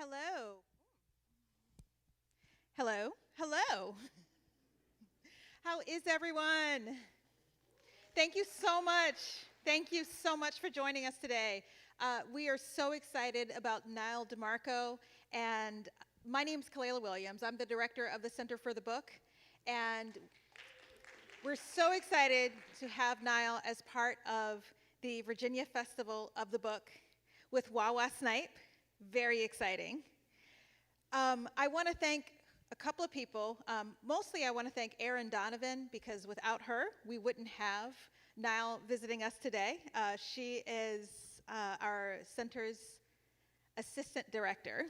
Hello. Hello. Hello. How is everyone? Thank you so much. Thank you so much for joining us today. We are so excited about Nyle DiMarco, and my name is Kalela Williams. I'm the director of the Center for the Book, and we're so excited to have Nyle as part of the Virginia Festival of the Book with Wawa Snipe. Very exciting. I want to thank a couple of people. Mostly I want to thank Erin Donovan, because without her, we wouldn't have Nyle visiting us today. She is our center's assistant director.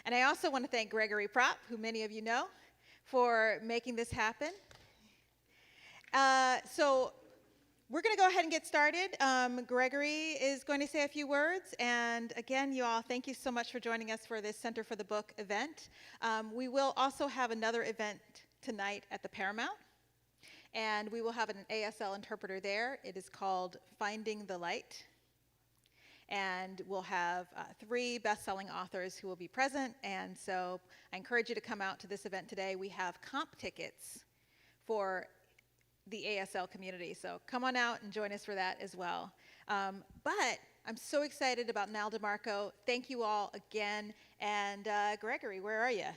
And I also want to thank Gregory Propp, who many of you know, for making this happen. So we're going to go ahead and get started. Gregory is going to say a few words. And again, you all, thank you so much for joining us for this Center for the Book event. We will also have another event tonight at the Paramount. And we will have an ASL interpreter there. It is called Finding the Light. And we'll have 3 best-selling authors who will be present. And so I encourage you to come out to this event today. We have comp tickets for the ASL community. So come on out and join us for that as well. But I'm so excited about Nyle DiMarco. Thank you all again. And Gregory, where are you?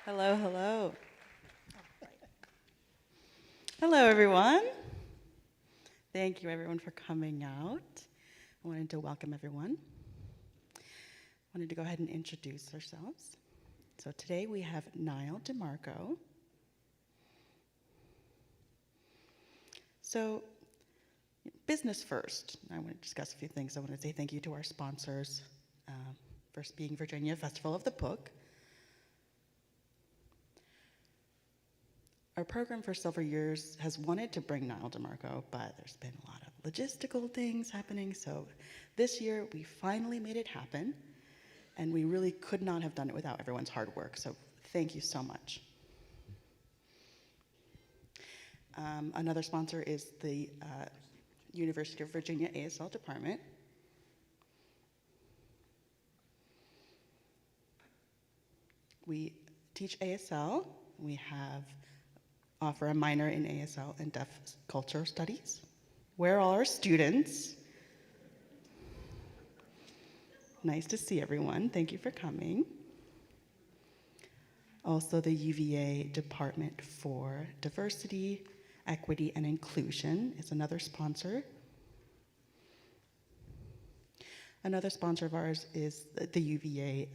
Hello, hello. Hello, everyone. Thank you, everyone, for coming out. I wanted to welcome everyone. I wanted to go ahead and introduce ourselves. So today we have Nyle DiMarco. So, business first. I want to discuss a few things. I want to say thank you to our sponsors, first being Virginia Festival of the Book. Our program for several years has wanted to bring Nyle DiMarco, but there's been a lot of logistical things happening. So this year we finally made it happen, and we really could not have done it without everyone's hard work. So thank you so much. Another sponsor is the University of Virginia ASL Department. We teach ASL. We offer a minor in ASL and Deaf Culture Studies. Where are all our students? Nice to see everyone. Thank you for coming. Also, the UVA Department for Diversity, Equity, and Inclusion is another sponsor. Another sponsor of ours is the UVA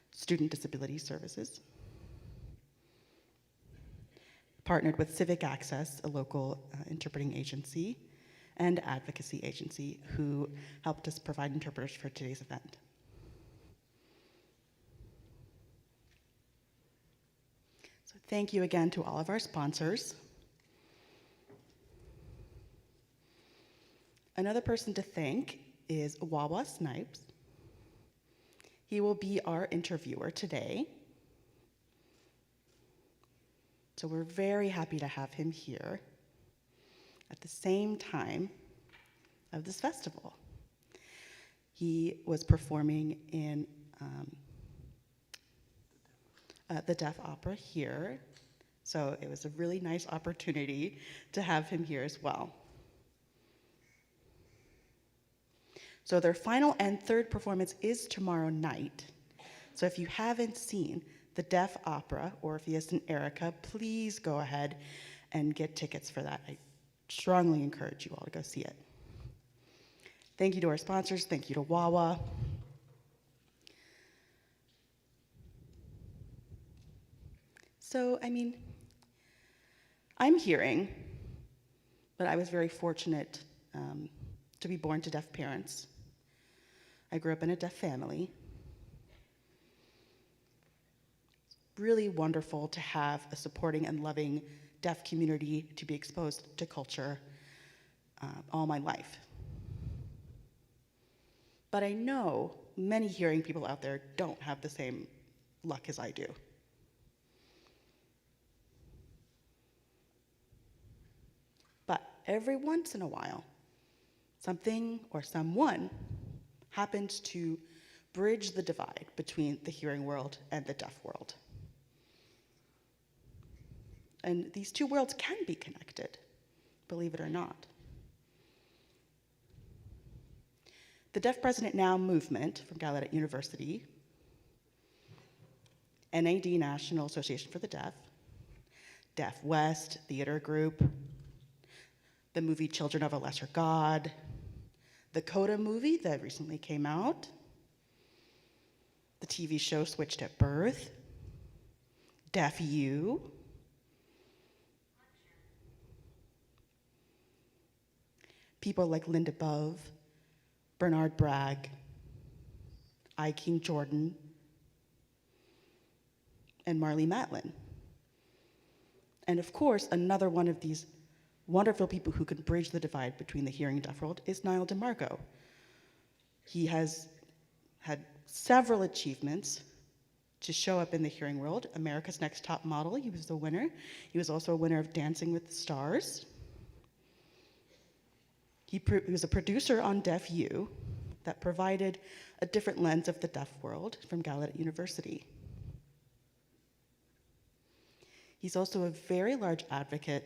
Student Disability Services. Partnered with Civic Access, a local interpreting agency, and advocacy agency, who helped us provide interpreters for today's event. So thank you again to all of our sponsors. Another person to thank is Wawa Snipes. He will be our interviewer today. So we're very happy to have him here at the same time of this festival. He was performing in the Deaf Opera here, so it was a really nice opportunity to have him here as well. So their final and third performance is tomorrow night. So if you haven't seen the Deaf Opera, Orpheus and Erica, please go ahead and get tickets for that. I strongly encourage you all to go see it. Thank you to our sponsors. Thank you to Wawa. So, I'm hearing, but I was very fortunate to be born to deaf parents. I grew up in a deaf family. Really wonderful to have a supporting and loving deaf community, to be exposed to culture all my life. But I know many hearing people out there don't have the same luck as I do. But every once in a while, Something or someone happened to bridge the divide between the hearing world and the deaf world. And these two worlds can be connected, believe it or not. The Deaf President Now movement from Gallaudet University, NAD, National Association for the Deaf, Deaf West Theater Group, the movie Children of a Lesser God, the Coda movie that recently came out, the TV show Switched at Birth, Deaf U, people like Linda Bove, Bernard Bragg, I. King Jordan, and Marlee Matlin. And of course, another one of these wonderful people who can bridge the divide between the hearing and deaf world is Nyle DiMarco. He has had several achievements to show up in the hearing world. America's Next Top Model, he was the winner. He was also a winner of Dancing with the Stars. He was a producer on Deaf U that provided a different lens of the deaf world from Gallaudet University. He's also a very large advocate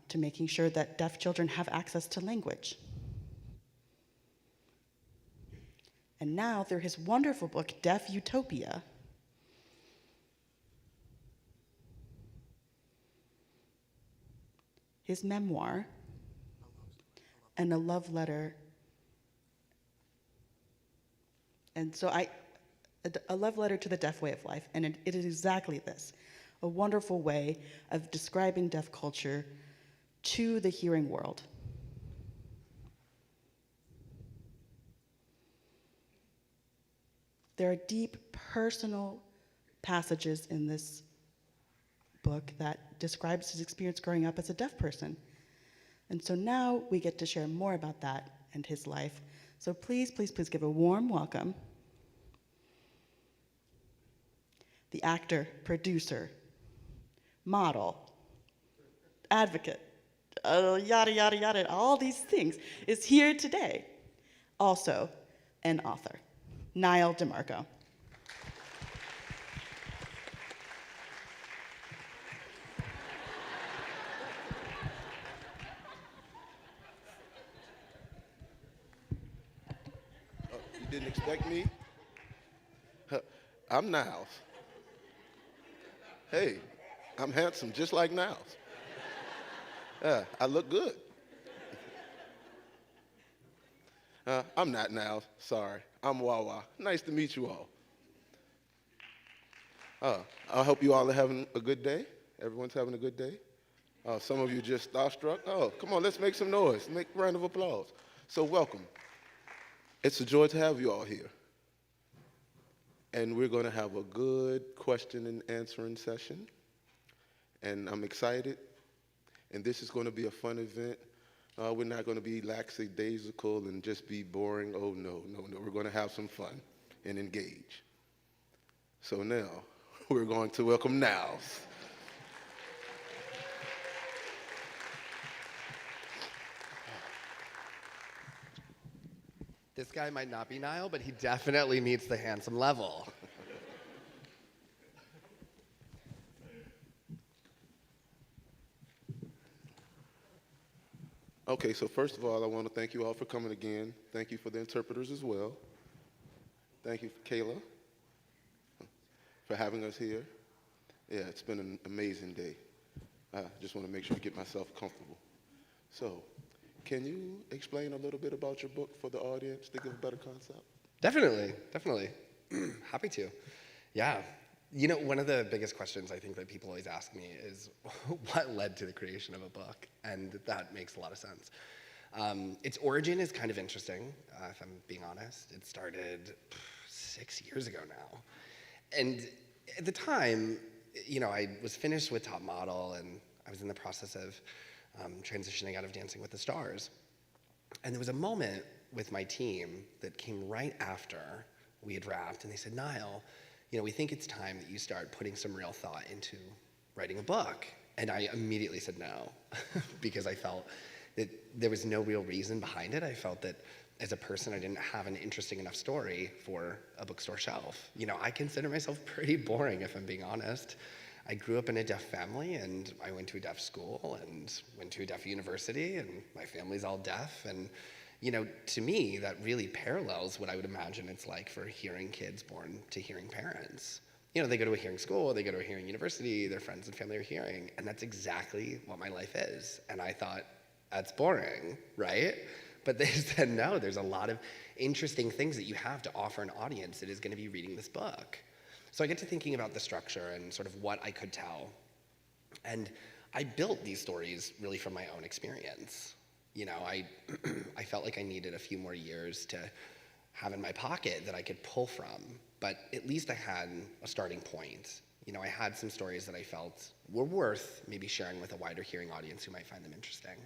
to making sure that deaf children have access to language. And now, through his wonderful book, Deaf Utopia, his memoir, and a love letter. And so a love letter to the deaf way of life, and it is exactly this, a wonderful way of describing deaf culture to the hearing world. There are deep personal passages in this book that describes his experience growing up as a deaf person. And so now we get to share more about that and his life. So please, please, please give a warm welcome. The actor, producer, model, advocate, yada, yada, yada, all these things, is here today. Also an author, Nyle DiMarco. You didn't expect me? I'm Niles. Hey, I'm handsome just like Niles. I look good. I'm not Niles, sorry. I'm Wawa. Nice to meet you all. I hope you all are having a good day. Everyone's having a good day. Some of you just starstruck. Oh, come on, let's make some noise. Make a round of applause. So welcome. It's a joy to have you all here. And we're going to have a good question and answering session. And I'm excited. And this is going to be a fun event. We're not going to be lackadaisical and just be boring. Oh, no, no, no. We're going to have some fun and engage. So now, we're going to welcome Niles. This guy might not be Nyle, but he definitely meets the handsome level. Okay, so first of all, I want to thank you all for coming again. Thank you for the interpreters as well. Thank you, Kayla, for having us here. Yeah, it's been an amazing day. I just want to make sure to get myself comfortable. So, can you explain a little bit about your book for the audience to give a better concept? Definitely. Happy to. Yeah. You know, one of the biggest questions I think that people always ask me is, what led to the creation of a book? And that makes a lot of sense. Its origin is kind of interesting, if I'm being honest. It started 6 years ago now. And at the time, you know, I was finished with Top Model, and I was in the process of transitioning out of Dancing with the Stars. And there was a moment with my team that came right after we had wrapped, and they said, Nyle, you know, we think it's time that you start putting some real thought into writing a book. And I immediately said no, because I felt that there was no real reason behind it. I felt that as a person, I didn't have an interesting enough story for a bookstore shelf. I consider myself pretty boring, if I'm being honest. I grew up in a deaf family, and I went to a deaf school and went to a deaf university, and my family's all deaf. And, to me, that really parallels what I would imagine it's like for hearing kids born to hearing parents. They go to a hearing school, they go to a hearing university, their friends and family are hearing, and that's exactly what my life is. And I thought, that's boring, right? But they said, no, there's a lot of interesting things that you have to offer an audience that is going to be reading this book. So I get to thinking about the structure and sort of what I could tell. And I built these stories really from my own experience. I felt like I needed a few more years to have in my pocket that I could pull from, but at least I had a starting point. I had some stories that I felt were worth maybe sharing with a wider hearing audience who might find them interesting.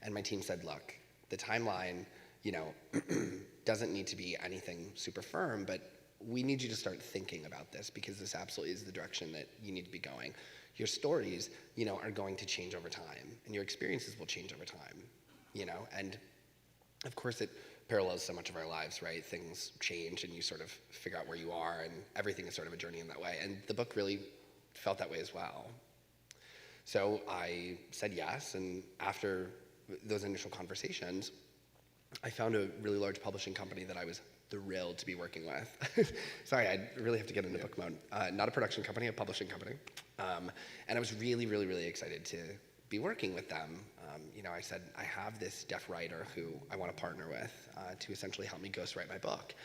And my team said, look, the timeline, doesn't need to be anything super firm, but we need you to start thinking about this because this absolutely is the direction that you need to be going. Your stories, are going to change over time, and your experiences will change over time, and of course it parallels so much of our lives, right? Things change and you sort of figure out where you are, and everything is sort of a journey in that way, and the book really felt that way as well. So I said yes, and after those initial conversations, I found a really large publishing company that I was thrilled to be working with. Sorry, I really have to get into book mode. Not a production company, a publishing company. And I was really, really, really excited to be working with them. I said, I have this deaf writer who I want to partner with to essentially help me ghostwrite my book.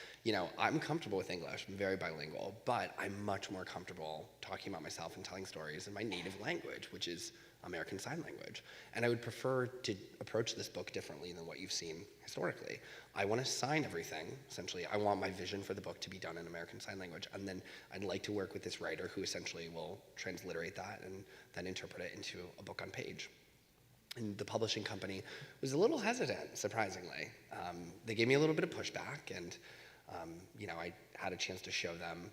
I'm comfortable with English, I'm very bilingual, but I'm much more comfortable talking about myself and telling stories in my native language, which is American Sign Language. And I would prefer to approach this book differently than what you've seen historically. I want to sign everything, essentially. I want my vision for the book to be done in American Sign Language, and then I'd like to work with this writer who essentially will transliterate that and then interpret it into a book on page. And the publishing company was a little hesitant, surprisingly. They gave me a little bit of pushback, and I had a chance to show them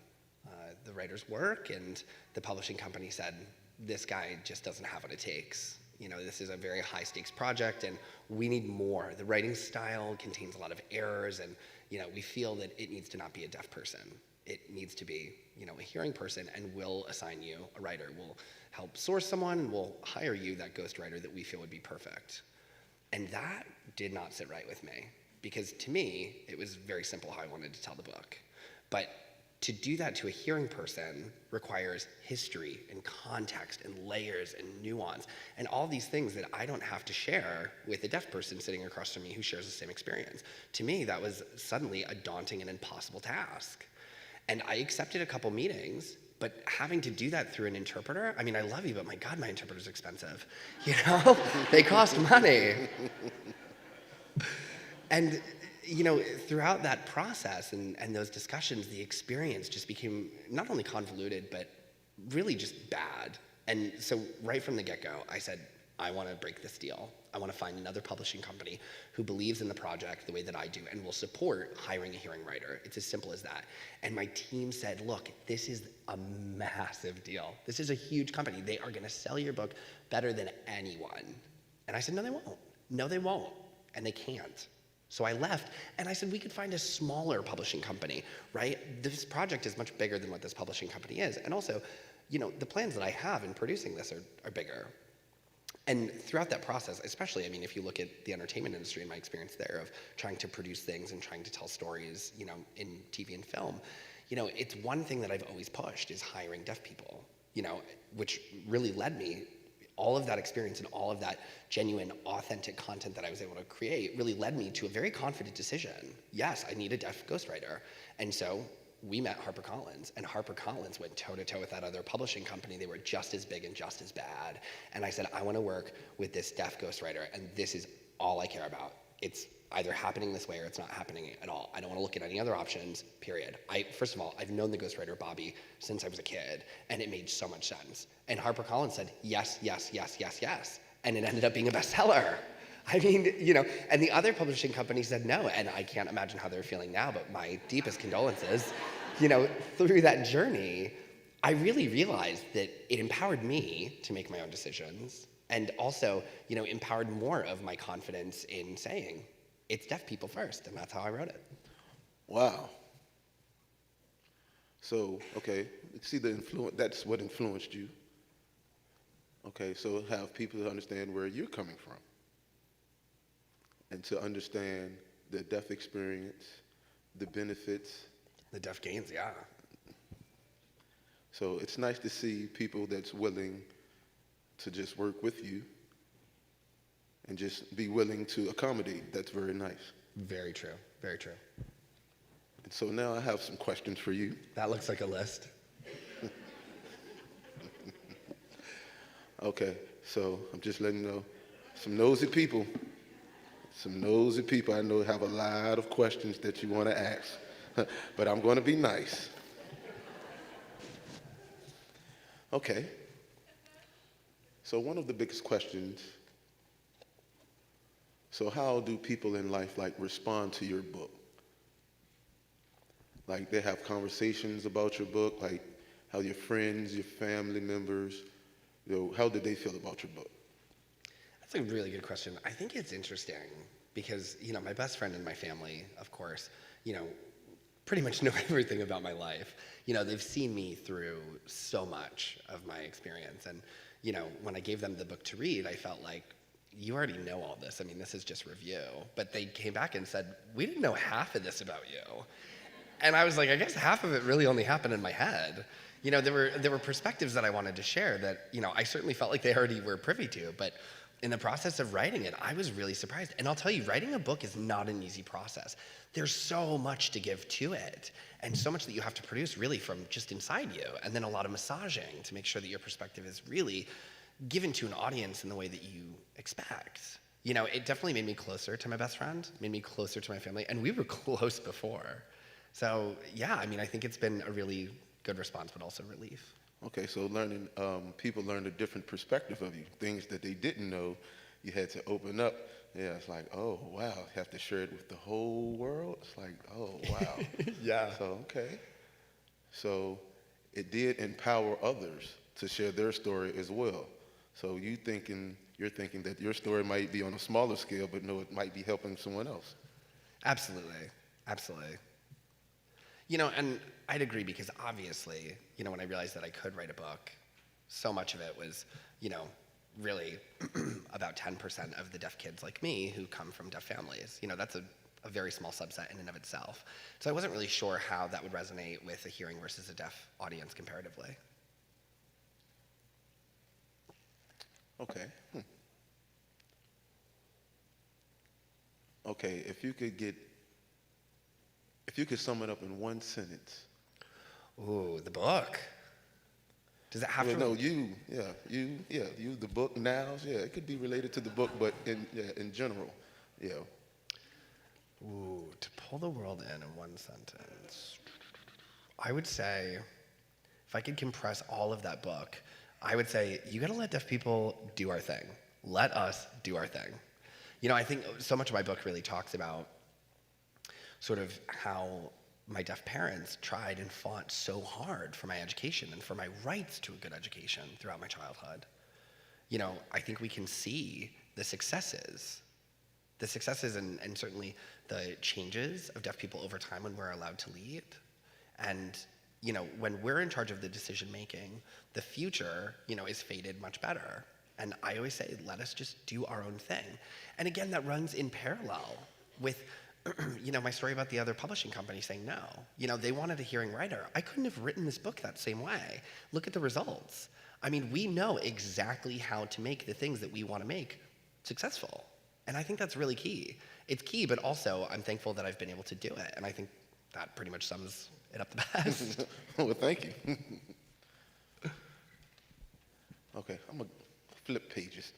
the writer's work, and the publishing company said, this guy just doesn't have what it takes. This is a very high stakes project and we need more. The writing style contains a lot of errors, and we feel that it needs to not be a deaf person. It needs to be a hearing person, and we'll assign you a writer. We'll help source someone, and we'll hire you that ghostwriter that we feel would be perfect. And that did not sit right with me, because to me, it was very simple how I wanted to tell the book. But to do that to a hearing person requires history and context and layers and nuance and all these things that I don't have to share with a deaf person sitting across from me who shares the same experience. To me, that was suddenly a daunting and impossible task. And I accepted a couple meetings, but having to do that through an interpreter, I mean, I love you, but my God, my interpreter's expensive. They cost money. And throughout that process and those discussions, the experience just became not only convoluted, but really just bad. And so right from the get-go, I said, I want to break this deal. I want to find another publishing company who believes in the project the way that I do and will support hiring a hearing writer. It's as simple as that. And my team said, look, this is a massive deal. This is a huge company. They are going to sell your book better than anyone. And I said, no, they won't. No, they won't. And they can't. So I left, and I said, we could find a smaller publishing company, right? This project is much bigger than what this publishing company is. And also, the plans that I have in producing this are bigger. And throughout that process, especially, if you look at the entertainment industry and my experience there of trying to produce things and trying to tell stories, in TV and film, it's one thing that I've always pushed is hiring deaf people, which really led me. All of that experience and all of that genuine, authentic content that I was able to create really led me to a very confident decision. Yes, I need a deaf ghostwriter. And so we met HarperCollins, and HarperCollins went toe-to-toe with that other publishing company. They were just as big and just as bad. And I said, I want to work with this deaf ghostwriter, and this is all I care about. It's either happening this way or it's not happening at all. I don't want to look at any other options, period. First of all, I've known the ghostwriter, Bobby, since I was a kid, and it made so much sense. And HarperCollins said, yes, yes, yes, yes, yes. And it ended up being a bestseller. And the other publishing company said no, and I can't imagine how they're feeling now, but my deepest condolences. Through that journey, I really realized that it empowered me to make my own decisions. and also, empowered more of my confidence in saying, it's deaf people first, and that's how I wrote it. Wow. So, okay, see the influence, that's what influenced you. Okay, so have people understand where you're coming from and to understand the deaf experience, the benefits. The deaf gains, yeah. So it's nice to see people that's willing to just work with you and just be willing to accommodate. That's very nice. Very true, very true. And so now I have some questions for you. That looks like a list. Okay, so I'm just letting you know, some nosy people I know have a lot of questions that you want to ask, but I'm going to be nice. Okay, so one of the biggest questions, so how do people in life respond to your book? Like they have conversations about your book, like how your friends, your family members, how did they feel about your book? That's a really good question. I think it's interesting because, my best friend and my family, of course, pretty much know everything about my life. They've seen me through so much of my experience. And, when I gave them the book to read, I felt like, you already know all this. I mean, this is just review. But they came back and said, we didn't know half of this about you. And I was like, I guess half of it really only happened in my head. There were perspectives that I wanted to share that, I certainly felt like they already were privy to, but in the process of writing it, I was really surprised. And I'll tell you, writing a book is not an easy process. There's so much to give to it, and so much that you have to produce really from just inside you, and then a lot of massaging to make sure that your perspective is really given to an audience in the way that you expect. It definitely made me closer to my best friend, made me closer to my family, and we were close before. So yeah, I think it's been a really good response, but also relief. Okay, so people learned a different perspective of you, things that they didn't know. You had to open up. Yeah, it's like, oh, wow, you have to share it with the whole world? It's like, oh, wow. Yeah. So, okay. So it did empower others to share their story as well. So you're thinking that your story might be on a smaller scale, but no, it might be helping someone else. Absolutely, absolutely. And I'd agree because obviously, when I realized that I could write a book, so much of it was, really about 10% of the deaf kids like me who come from deaf families. That's a very small subset in and of itself. So I wasn't really sure how that would resonate with a hearing versus a deaf audience comparatively. Okay. Okay, if you could sum it up in one sentence. Ooh, the book. Does it have Well, to? no, you, the book, nouns, yeah, it could be related to the book, but in general, yeah. Ooh, to pull the world in one sentence. I would say, if I could compress all of that book, I would say, you gotta let deaf people do our thing. Let us do our thing. I think so much of my book really talks about sort of how my deaf parents tried and fought so hard for my education and for my rights to a good education throughout my childhood. I think we can see the successes and certainly the changes of deaf people over time when we're allowed to lead. And, when we're in charge of the decision making, the future, is fated much better. And I always say, let us just do our own thing. And again, that runs in parallel with my story about the other publishing company saying no. They wanted a hearing writer. I couldn't have written this book that same way. Look at the results. We know exactly how to make the things that we want to make successful. And I think that's really key. It's key, but also I'm thankful that I've been able to do it. And I think that pretty much sums it up the best. Well, thank you. Okay, I'm going to flip pages.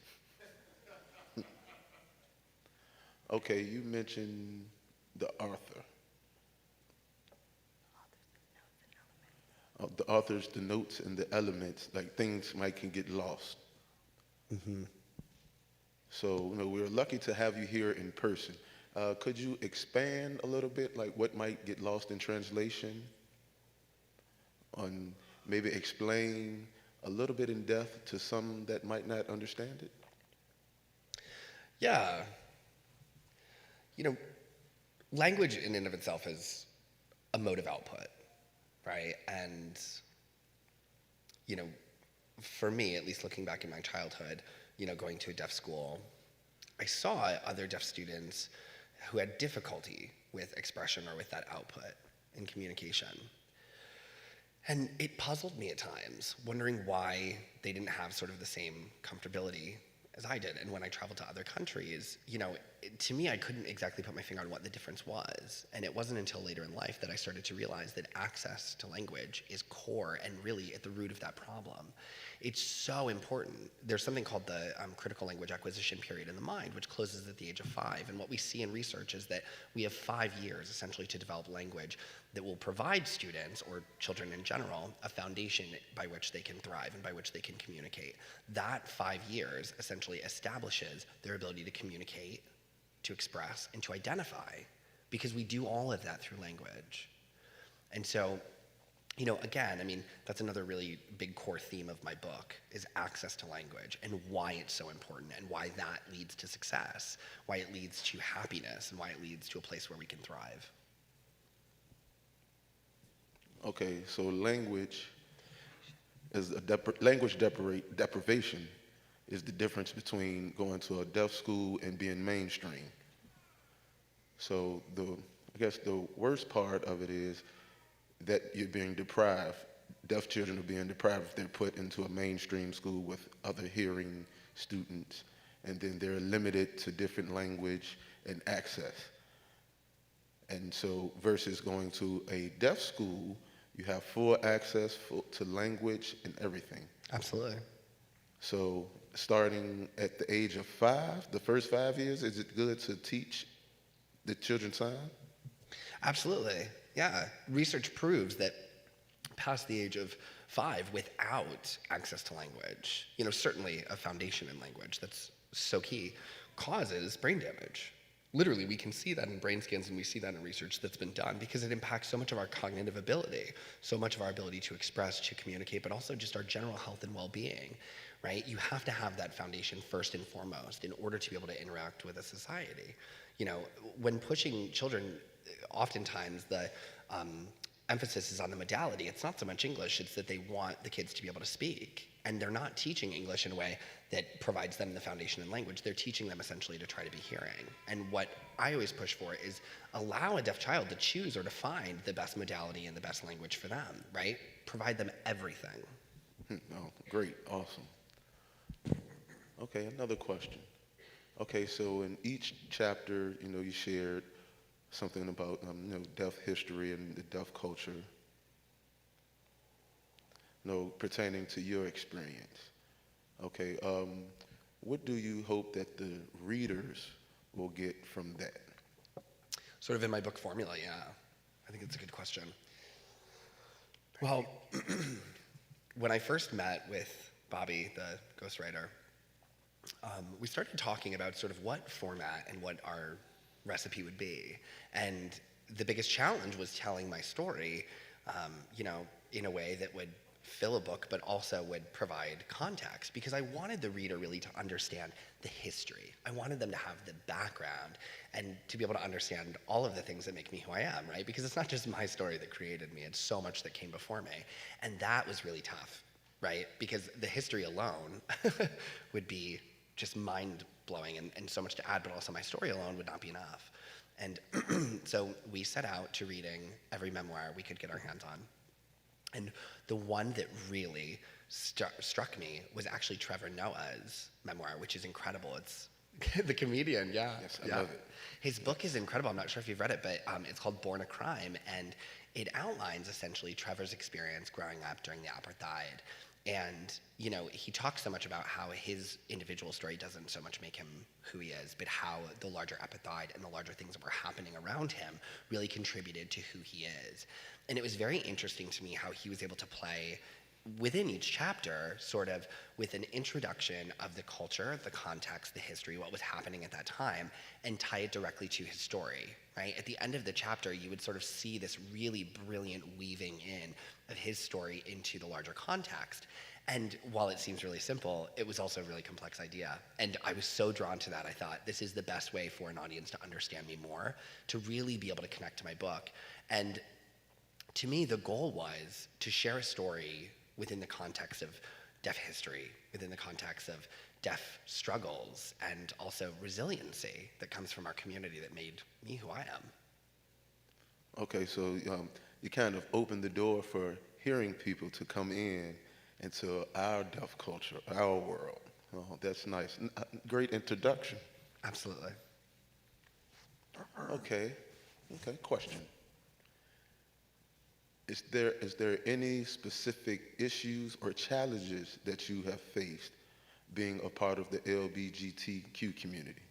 Okay, you mentioned the author. The authors, the notes, and the elements, like things can get lost. Mm-hmm. So, we're lucky to have you here in person. Could you expand a little bit, like what might get lost in translation? On maybe explain a little bit in depth to some that might not understand it? Yeah. You know, language in and of itself is a mode of output, right? And, you know, for me, at least looking back in my childhood, you know, going to a deaf school, I saw other deaf students who had difficulty with expression or with that output in communication. And it puzzled me at times, wondering why they didn't have sort of the same comfortability as I did. And when I traveled to other countries, you know, to me, I couldn't exactly put my finger on what the difference was. And it wasn't until later in life that I started to realize that access to language is core and really at the root of that problem. It's so important. There's something called the critical language acquisition period in the mind, which closes at the age of 5. And what we see in research is that we have 5 years essentially to develop language that will provide students, or children in general, a foundation by which they can thrive and by which they can communicate. That 5 years essentially establishes their ability to communicate, to express, and to identify, because we do all of that through language. And so, you know, again, I mean, that's another really big core theme of my book, is access to language and why it's so important and why that leads to success, why it leads to happiness, and why it leads to a place where we can thrive. Okay, so language is language deprivation is the difference between going to a deaf school and being mainstream. So I guess the worst part of it is that you're being deprived. Deaf children are being deprived if they're put into a mainstream school with other hearing students, and then they're limited to different language and access. And so versus going to a deaf school, you have full access to language and everything. Absolutely. So starting at the age of 5, the first 5 years, is it good to teach the children sign? Absolutely. Yeah. Research proves that past the age of 5, without access to language, you know, certainly a foundation in language that's so key, causes brain damage. Literally, we can see that in brain scans, and we see that in research that's been done, because it impacts so much of our cognitive ability, so much of our ability to express, to communicate, but also just our general health and well-being, right? You have to have that foundation first and foremost in order to be able to interact with a society. You know, when pushing children, oftentimes the emphasis is on the modality. It's not so much English, it's that they want the kids to be able to speak. And they're not teaching English in a way that provides them the foundation in language. They're teaching them essentially to try to be hearing. And what I always push for is allow a deaf child to choose or to find the best modality and the best language for them, right? Provide them everything. Oh, great, awesome. Okay, another question. Okay, so in each chapter, you know, you shared something about, you know, deaf history and the deaf culture, you know, pertaining to your experience. Okay, what do you hope that the readers will get from that? Sort of in my book formula, yeah. I think it's a good question. Well, when I first met with Bobby, the ghostwriter, we started talking about sort of what format and what our recipe would be. And the biggest challenge was telling my story, you know, in a way that would fill a book, but also would provide context, because I wanted the reader really to understand the history. I wanted them to have the background and to be able to understand all of the things that make me who I am, right? Because it's not just my story that created me, it's so much that came before me. And that was really tough, right? Because the history alone would be just mind-blowing and so much to add, but also my story alone would not be enough. And so we set out to reading every memoir we could get our hands on. And the one that really struck me was actually Trevor Noah's memoir, which is incredible. It's the comedian, yeah. Yes, I love it. His book is incredible. I'm not sure if you've read it, but it's called Born a Crime, and it outlines essentially Trevor's experience growing up during the apartheid. And, you know, he talks so much about how his individual story doesn't so much make him who he is, but how the larger apartheid and the larger things that were happening around him really contributed to who he is. And it was very interesting to me how he was able to play within each chapter, sort of with an introduction of the culture, the context, the history, what was happening at that time, and tie it directly to his story, right? At the end of the chapter, you would sort of see this really brilliant weaving in of his story into the larger context. And while it seems really simple, it was also a really complex idea. And I was so drawn to that, I thought, this is the best way for an audience to understand me more, to really be able to connect to my book. And to me, the goal was to share a story within the context of deaf history, within the context of deaf struggles, and also resiliency that comes from our community that made me who I am. Okay, so you kind of opened the door for hearing people to come in into our deaf culture, our world. Oh, that's nice. Great introduction. Absolutely. Okay, question. Is there any specific issues or challenges that you have faced being a part of the LGBTQ community?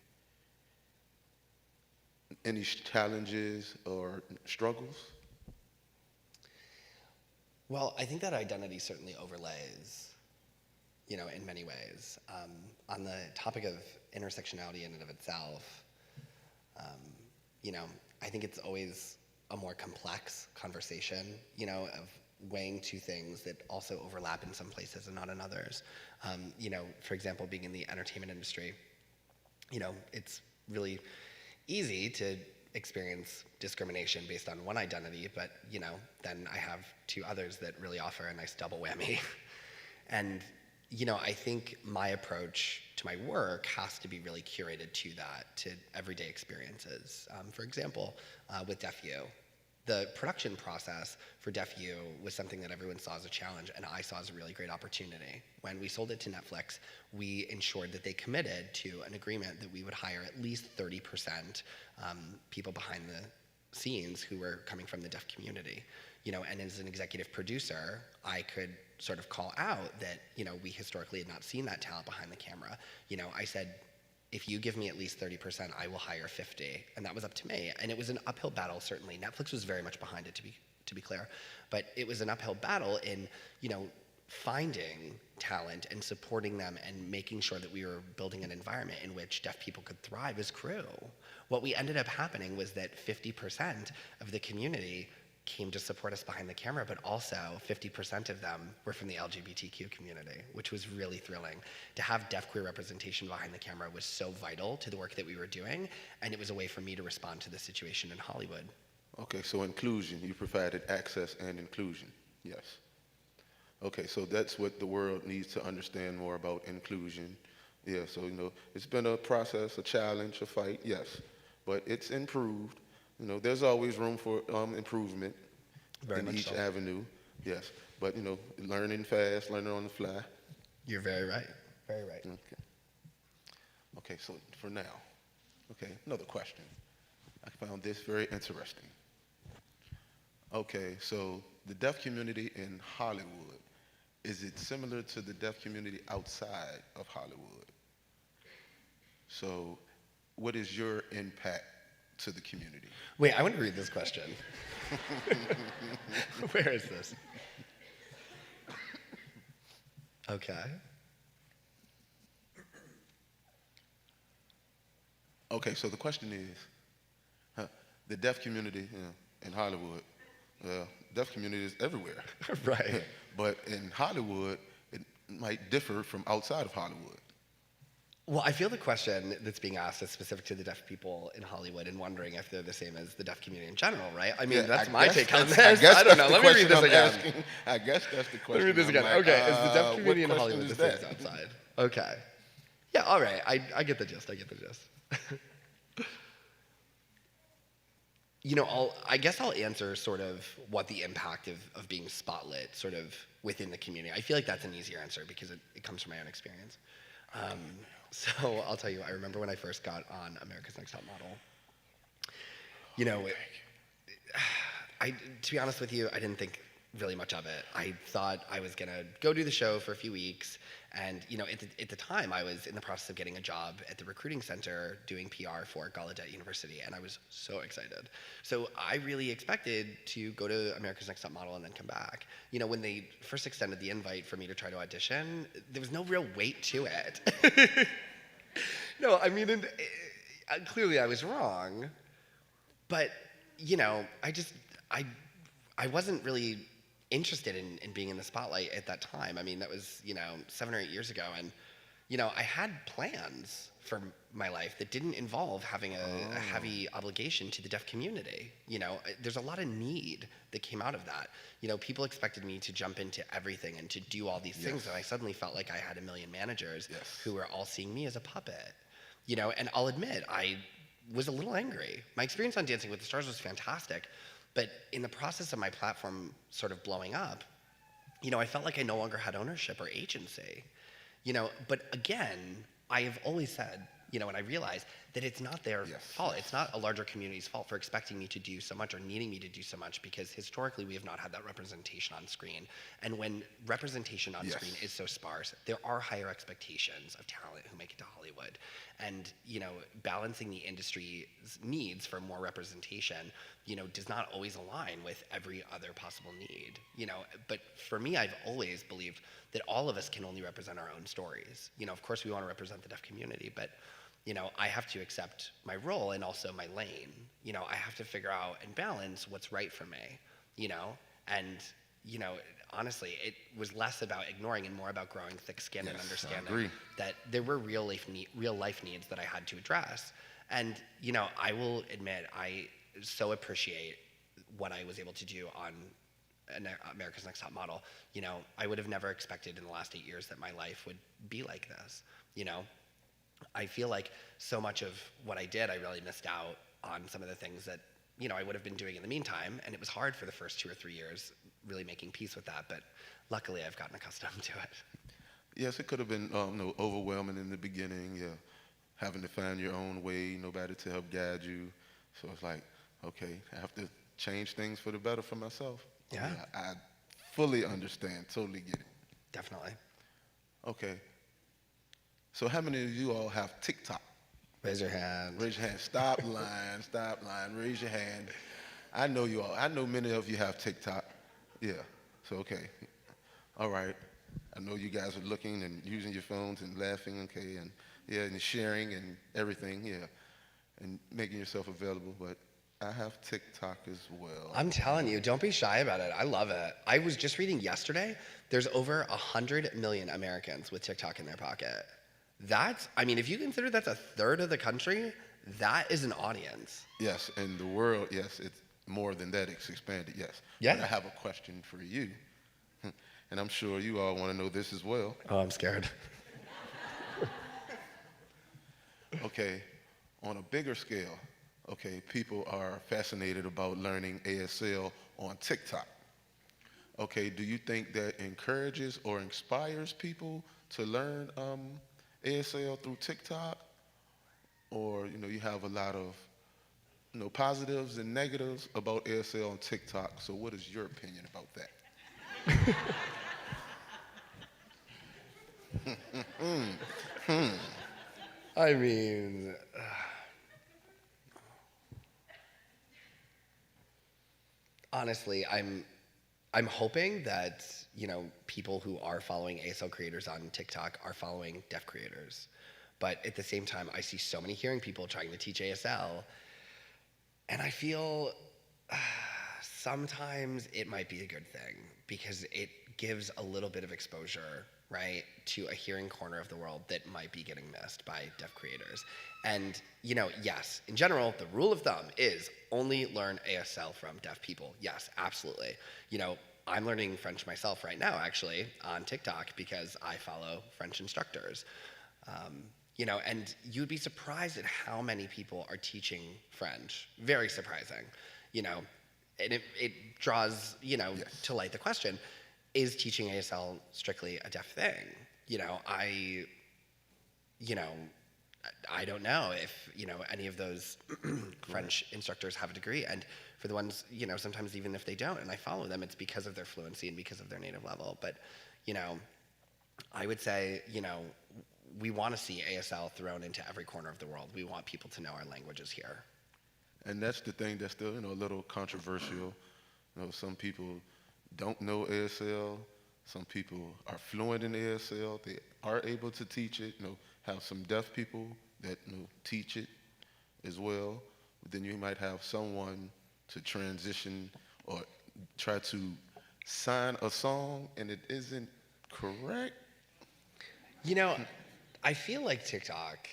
Any challenges or struggles? Well, I think that identity certainly overlays, in many ways. On the topic of intersectionality in and of itself, I think it's always a more complex conversation, of weighing two things that also overlap in some places and not in others. For example, being in the entertainment industry, it's really easy to experience discrimination based on one identity, but then I have two others that really offer a nice double whammy. And I think my approach to my work has to be really curated to that, to everyday experiences. For example, with Deaf U, the production process for Deaf U was something that everyone saw as a challenge, and I saw as a really great opportunity. When we sold it to Netflix, we ensured that they committed to an agreement that we would hire at least 30% people behind the scenes who were coming from the deaf community. And as an executive producer, I could sort of call out that, we historically had not seen that talent behind the camera. I said, if you give me at least 30%, I will hire 50. And that was up to me. And it was an uphill battle, certainly. Netflix was very much behind it, to be clear. But it was an uphill battle in, finding talent and supporting them and making sure that we were building an environment in which deaf people could thrive as crew. What we ended up happening was that 50% of the community came to support us behind the camera, but also 50% of them were from the LGBTQ community, which was really thrilling. To have deaf queer representation behind the camera was so vital to the work that we were doing, and it was a way for me to respond to the situation in Hollywood. Okay, so inclusion, you provided access and inclusion, yes. Okay, so that's what the world needs to understand more about inclusion. Yeah, so, it's been a process, a challenge, a fight, yes, but it's improved. There's always room for improvement in each avenue, yes. But, learning fast, learning on the fly. You're very right. Very right. Okay, so for now, another question. I found this very interesting. Okay, so the deaf community in Hollywood, is it similar to the deaf community outside of Hollywood? So what is your impact to the community? Wait, I want to read this question. Where is this? Okay. Okay, so the question is, the deaf community in Hollywood, deaf community is everywhere. Right. But in Hollywood, it might differ from outside of Hollywood. Well, I feel the question that's being asked is specific to the deaf people in Hollywood and wondering if they're the same as the deaf community in general, right? I mean, that's my take on this. I don't know. Let me read this again. I guess that's the question. Let me read this again. Okay, is the deaf community in Hollywood the same as outside? Okay. Yeah, all right. I get the gist. I guess I'll answer sort of what the impact of being spotlit sort of within the community. I feel like that's an easier answer because it comes from my own experience. So I'll tell you, I remember when I first got on America's Next Top Model, to be honest with you, I didn't think really much of it. I thought I was gonna go do the show for a few weeks, and at the time I was in the process of getting a job at the recruiting center doing PR for Gallaudet University, and I was so excited. So I really expected to go to America's Next Top Model and then come back. When they first extended the invite for me to try to audition, there was no real weight to it. No, I mean, clearly I was wrong, but I wasn't really interested in being in the spotlight at that time. I mean, that was, 7 or 8 years ago. And, I had plans for my life that didn't involve having a heavy obligation to the deaf community. There's a lot of need that came out of that. People expected me to jump into everything and to do all these things. And I suddenly felt like I had a million managers who were all seeing me as a puppet. And I'll admit, I was a little angry. My experience on Dancing with the Stars was fantastic. But in the process of my platform sort of blowing up, I felt like I no longer had ownership or agency. But again, I have always said, and I realize that it's not their fault. It's not a larger community's fault for expecting me to do so much or needing me to do so much, because historically we have not had that representation on screen. And when representation on screen is so sparse, there are higher expectations of talent who make it to Hollywood. And, balancing the industry's needs for more representation, does not always align with every other possible need. But for me, I've always believed that all of us can only represent our own stories. Of course we want to represent the deaf community, but I have to accept my role and also my lane. I have to figure out and balance what's right for me, and, honestly, it was less about ignoring and more about growing thick skin and understanding that there were real life needs that I had to address. And, I will admit, I so appreciate what I was able to do on America's Next Top Model. I would have never expected in the last 8 years that my life would be like this. I feel like so much of what I did, I really missed out on some of the things that, I would have been doing in the meantime. And it was hard for the first 2 or 3 years, really making peace with that. But luckily, I've gotten accustomed to it. Yes, it could have been overwhelming in the beginning, having to find your own way, nobody to help guide you. So it's like, okay, I have to change things for the better for myself. Yeah. I fully understand, totally get it. Definitely. Okay. So how many of you all have TikTok? Raise your hand. Raise your hand. Stop lying, raise your hand. I know you all. I know many of you have TikTok. Yeah. So, okay. All right. I know you guys are looking and using your phones and laughing, okay, and sharing and everything, and making yourself available, but I have TikTok as well. I'm telling you, don't be shy about it. I love it. I was just reading yesterday, there's over 100 million Americans with TikTok in their pocket. If you consider that's a third of the country, that is an audience. Yes, and the world, yes, it's more than that, it's expanded, yes. Yeah. But I have a question for you, and I'm sure you all want to know this as well. Oh, I'm scared. Okay, on a bigger scale, okay, people are fascinated about learning ASL on TikTok. Okay, do you think that encourages or inspires people to learn ASL through TikTok? Or, you have a lot of, positives and negatives about ASL on TikTok. So what is your opinion about that? I mean, honestly, I'm hoping that, people who are following ASL creators on TikTok are following deaf creators. But at the same time, I see so many hearing people trying to teach ASL, and I feel sometimes it might be a good thing because it gives a little bit of exposure, right, to a hearing corner of the world that might be getting missed by deaf creators. And, yes, in general, the rule of thumb is only learn ASL from deaf people. Yes, absolutely. I'm learning French myself right now, actually, on TikTok because I follow French instructors. And you'd be surprised at how many people are teaching French. Very surprising. And it draws, to light the question, is teaching ASL strictly a deaf thing? I don't know if, any of those French instructors have a degree. And for the ones, sometimes even if they don't, and I follow them, it's because of their fluency and because of their native level. But, I would say, we want to see ASL thrown into every corner of the world. We want people to know our languages here. And that's the thing that's still, a little controversial. Some people don't know ASL. Some people are fluent in ASL. They are able to teach it. Have some deaf people that teach it as well. But then you might have someone to transition or try to sign a song and it isn't correct? You know, I feel like TikTok,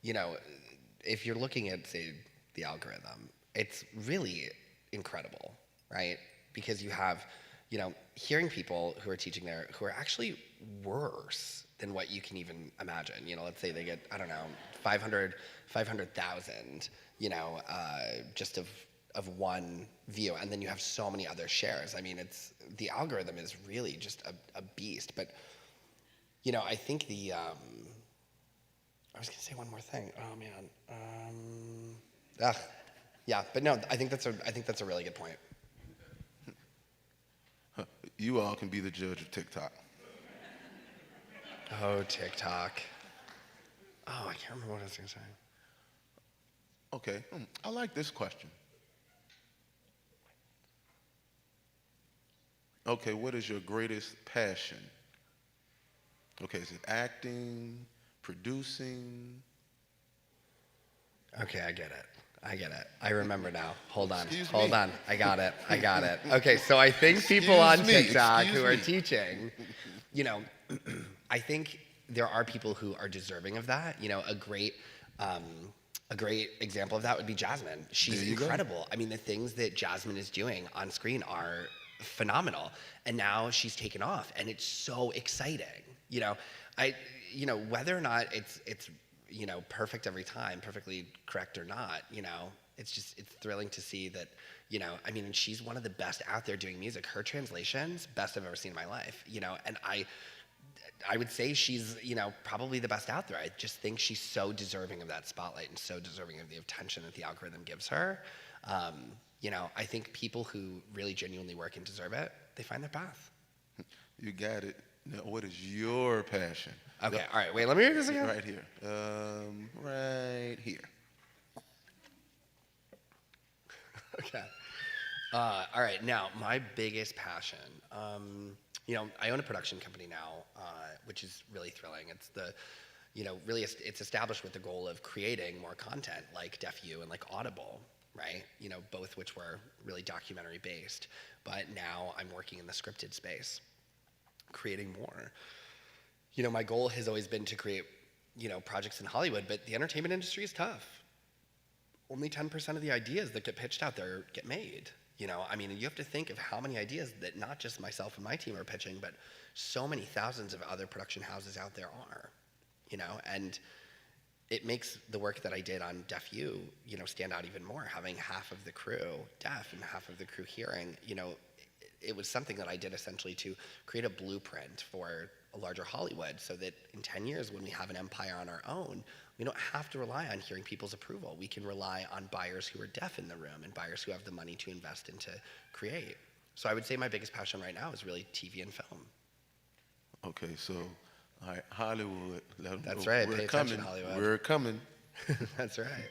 you know, if you're looking at, say, the algorithm, it's really incredible, right? Because you have, hearing people who are teaching there who are actually worse than what you can even imagine. Let's say they get, I don't know, 500,000, just of one view, and then you have so many other shares. I mean, the algorithm is really just a beast. But, I think I was gonna say one more thing. Oh man. Yeah, but no, I think that's a really good point. You all can be the judge of TikTok. Oh, TikTok. Oh, I can't remember what I was gonna say. Okay, I like this question. Okay, what is your greatest passion? Okay, is it acting, producing? Okay, I get it. I remember now. Hold on. Excuse Hold me. on. I got it. Okay, so I think people on Excuse me, TikTok excuse who are me. teaching, I think there are people who are deserving of that. A great example of that would be Jasmine. She's There you go. incredible. I mean, the things that Jasmine is doing on screen are phenomenal. And now she's taken off, and it's so exciting. Whether or not it's perfect every time, perfectly correct or not, it's thrilling to see that, I mean, and she's one of the best out there doing music. Her translations, best I've ever seen in my life, and I would say she's, probably the best out there. I just think she's so deserving of that spotlight and so deserving of the attention that the algorithm gives her. I think people who really genuinely work and deserve it, they find their path. You got it. Now, what is your passion? Okay, all right, wait, let me read this again. Right here. Right here. Okay. All right, now, my biggest passion. I own a production company now, which is really thrilling. It's it's established with the goal of creating more content like Deaf U and like Audible, right? Both which were really documentary based. But now I'm working in the scripted space, creating more. My goal has always been to create, projects in Hollywood, but the entertainment industry is tough. Only 10% of the ideas that get pitched out there get made. I mean, you have to think of how many ideas that not just myself and my team are pitching, but so many thousands of other production houses out there are, and it makes the work that I did on Deaf U, stand out even more. Having half of the crew deaf and half of the crew hearing, it was something that I did essentially to create a blueprint for a larger Hollywood so that in 10 years when we have an empire on our own, we don't have to rely on hearing people's approval. We can rely on buyers who are deaf in the room and buyers who have the money to invest and to create. So I would say my biggest passion right now is really TV and film. Okay, so, all right, Hollywood. That's right, We're pay coming. attention, Hollywood. We're coming. That's right.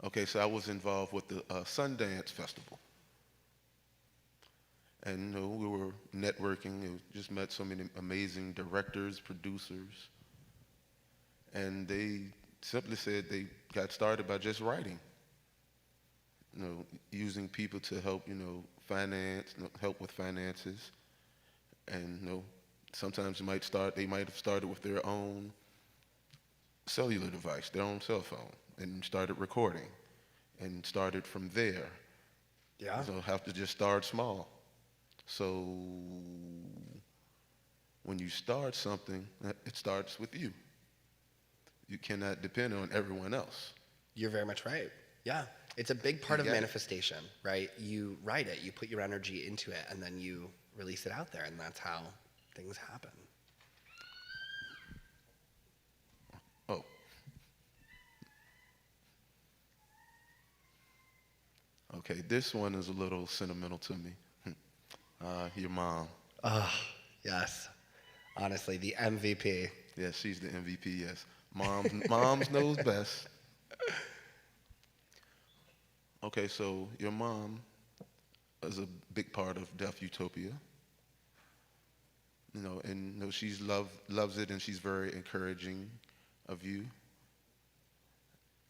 Okay, so I was involved with the Sundance Festival. And we were networking. Just met so many amazing directors, producers. And they simply said they got started by just writing. Using people to help, help with finances. And, sometimes they might have started with their own cellular device, their own cell phone, and started recording and started from there. Yeah. So have to just start small. So when you start something, it starts with you. You cannot depend on everyone else. You're very much right. Yeah. It's a big part of manifestation, right? You write it, you put your energy into it, and then you release it out there, and that's how things happen. Oh. Okay, this one is a little sentimental to me. Your mom. Oh, yes. Honestly, the MVP. Yes, she's the MVP, yes. Moms knows best. Okay, so your mom is a big part of Deaf Utopia. And she loves it, and she's very encouraging of you.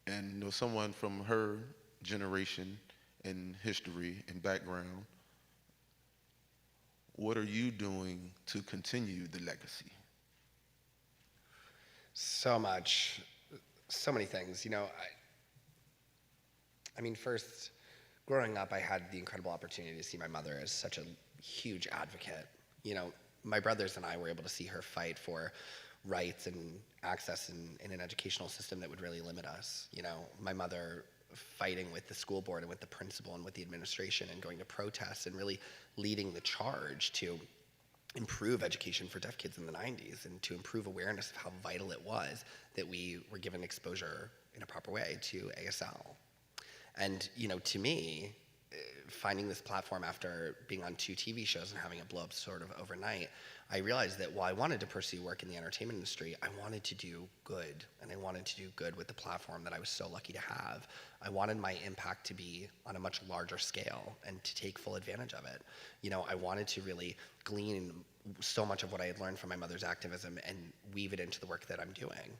And someone from her generation and history and background what are you doing to continue the legacy? So much, so many things. I mean, first, growing up, I had the incredible opportunity to see my mother as such a huge advocate. My brothers and I were able to see her fight for rights and access in an educational system that would really limit us. My mother fighting with the school board and with the principal and with the administration and going to protests and really leading the charge to improve education for deaf kids in the 90s and to improve awareness of how vital it was that we were given exposure in a proper way to ASL. And, to me, finding this platform after being on 2 TV shows and having it blow up sort of overnight, I realized that while I wanted to pursue work in the entertainment industry, I wanted to do good, and I wanted to do good with the platform that I was so lucky to have. I wanted my impact to be on a much larger scale and to take full advantage of it. I wanted to really glean so much of what I had learned from my mother's activism and weave it into the work that I'm doing.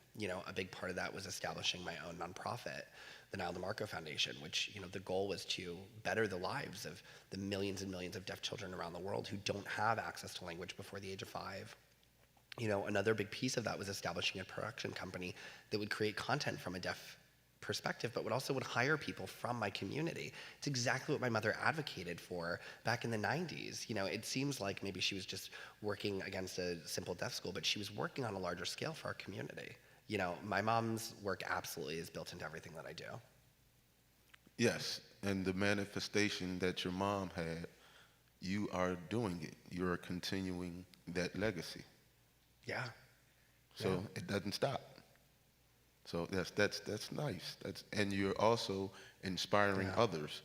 A big part of that was establishing my own nonprofit, the Nyle DiMarco Foundation, which, the goal was to better the lives of the millions and millions of deaf children around the world who don't have access to language before the age of 5. Another big piece of that was establishing a production company that would create content from a deaf perspective, but would hire people from my community. It's exactly what my mother advocated for back in the 90s. It seems like maybe she was just working against a simple deaf school, but she was working on a larger scale for our community. My mom's work absolutely is built into everything that I do. Yes, and the manifestation that your mom had, you are doing it. You're continuing that legacy. Yeah. So it doesn't stop. So that's nice. And you're also inspiring others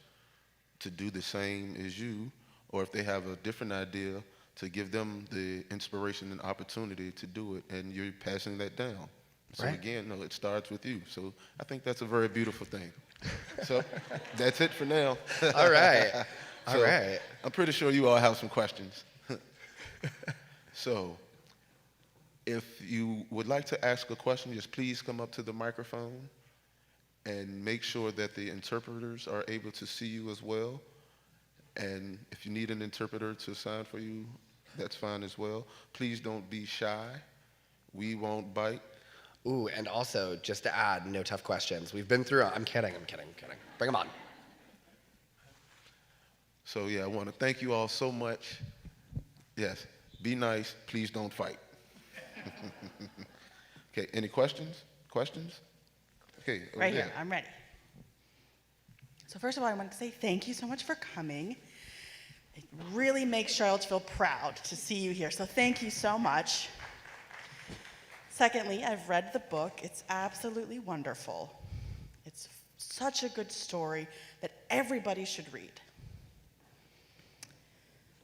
to do the same as you, or if they have a different idea, to give them the inspiration and opportunity to do it, and you're passing that down. So again, no, it starts with you. So I think that's a very beautiful thing. So that's it for now. All right. All So right. I'm pretty sure you all have some questions. So if you would like to ask a question, just please come up to the microphone and make sure that the interpreters are able to see you as well. And if you need an interpreter to sign for you, that's fine as well. Please don't be shy. We won't bite. Ooh, and also, just to add, no tough questions. We've been through, I'm kidding. Bring them on. So yeah, I want to thank you all so much. Yes, be nice, please don't fight. Okay, any questions? Okay, over Right there. here, I'm ready. So first of all, I want to say thank you so much for coming. It really makes Charlottesville proud to see you here, so thank you so much. Secondly, I've read the book. It's absolutely wonderful. It's such a good story that everybody should read.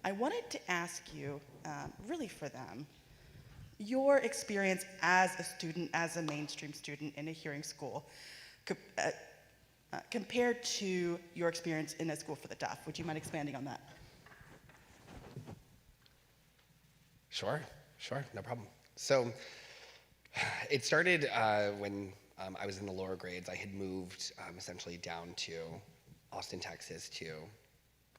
I wanted to ask you, really for them, your experience as a student, as a mainstream student in a hearing school, compared to your experience in a school for the deaf. Would you mind expanding on that? Sure, no problem. So it started when I was in the lower grades. I had moved essentially down to Austin, Texas to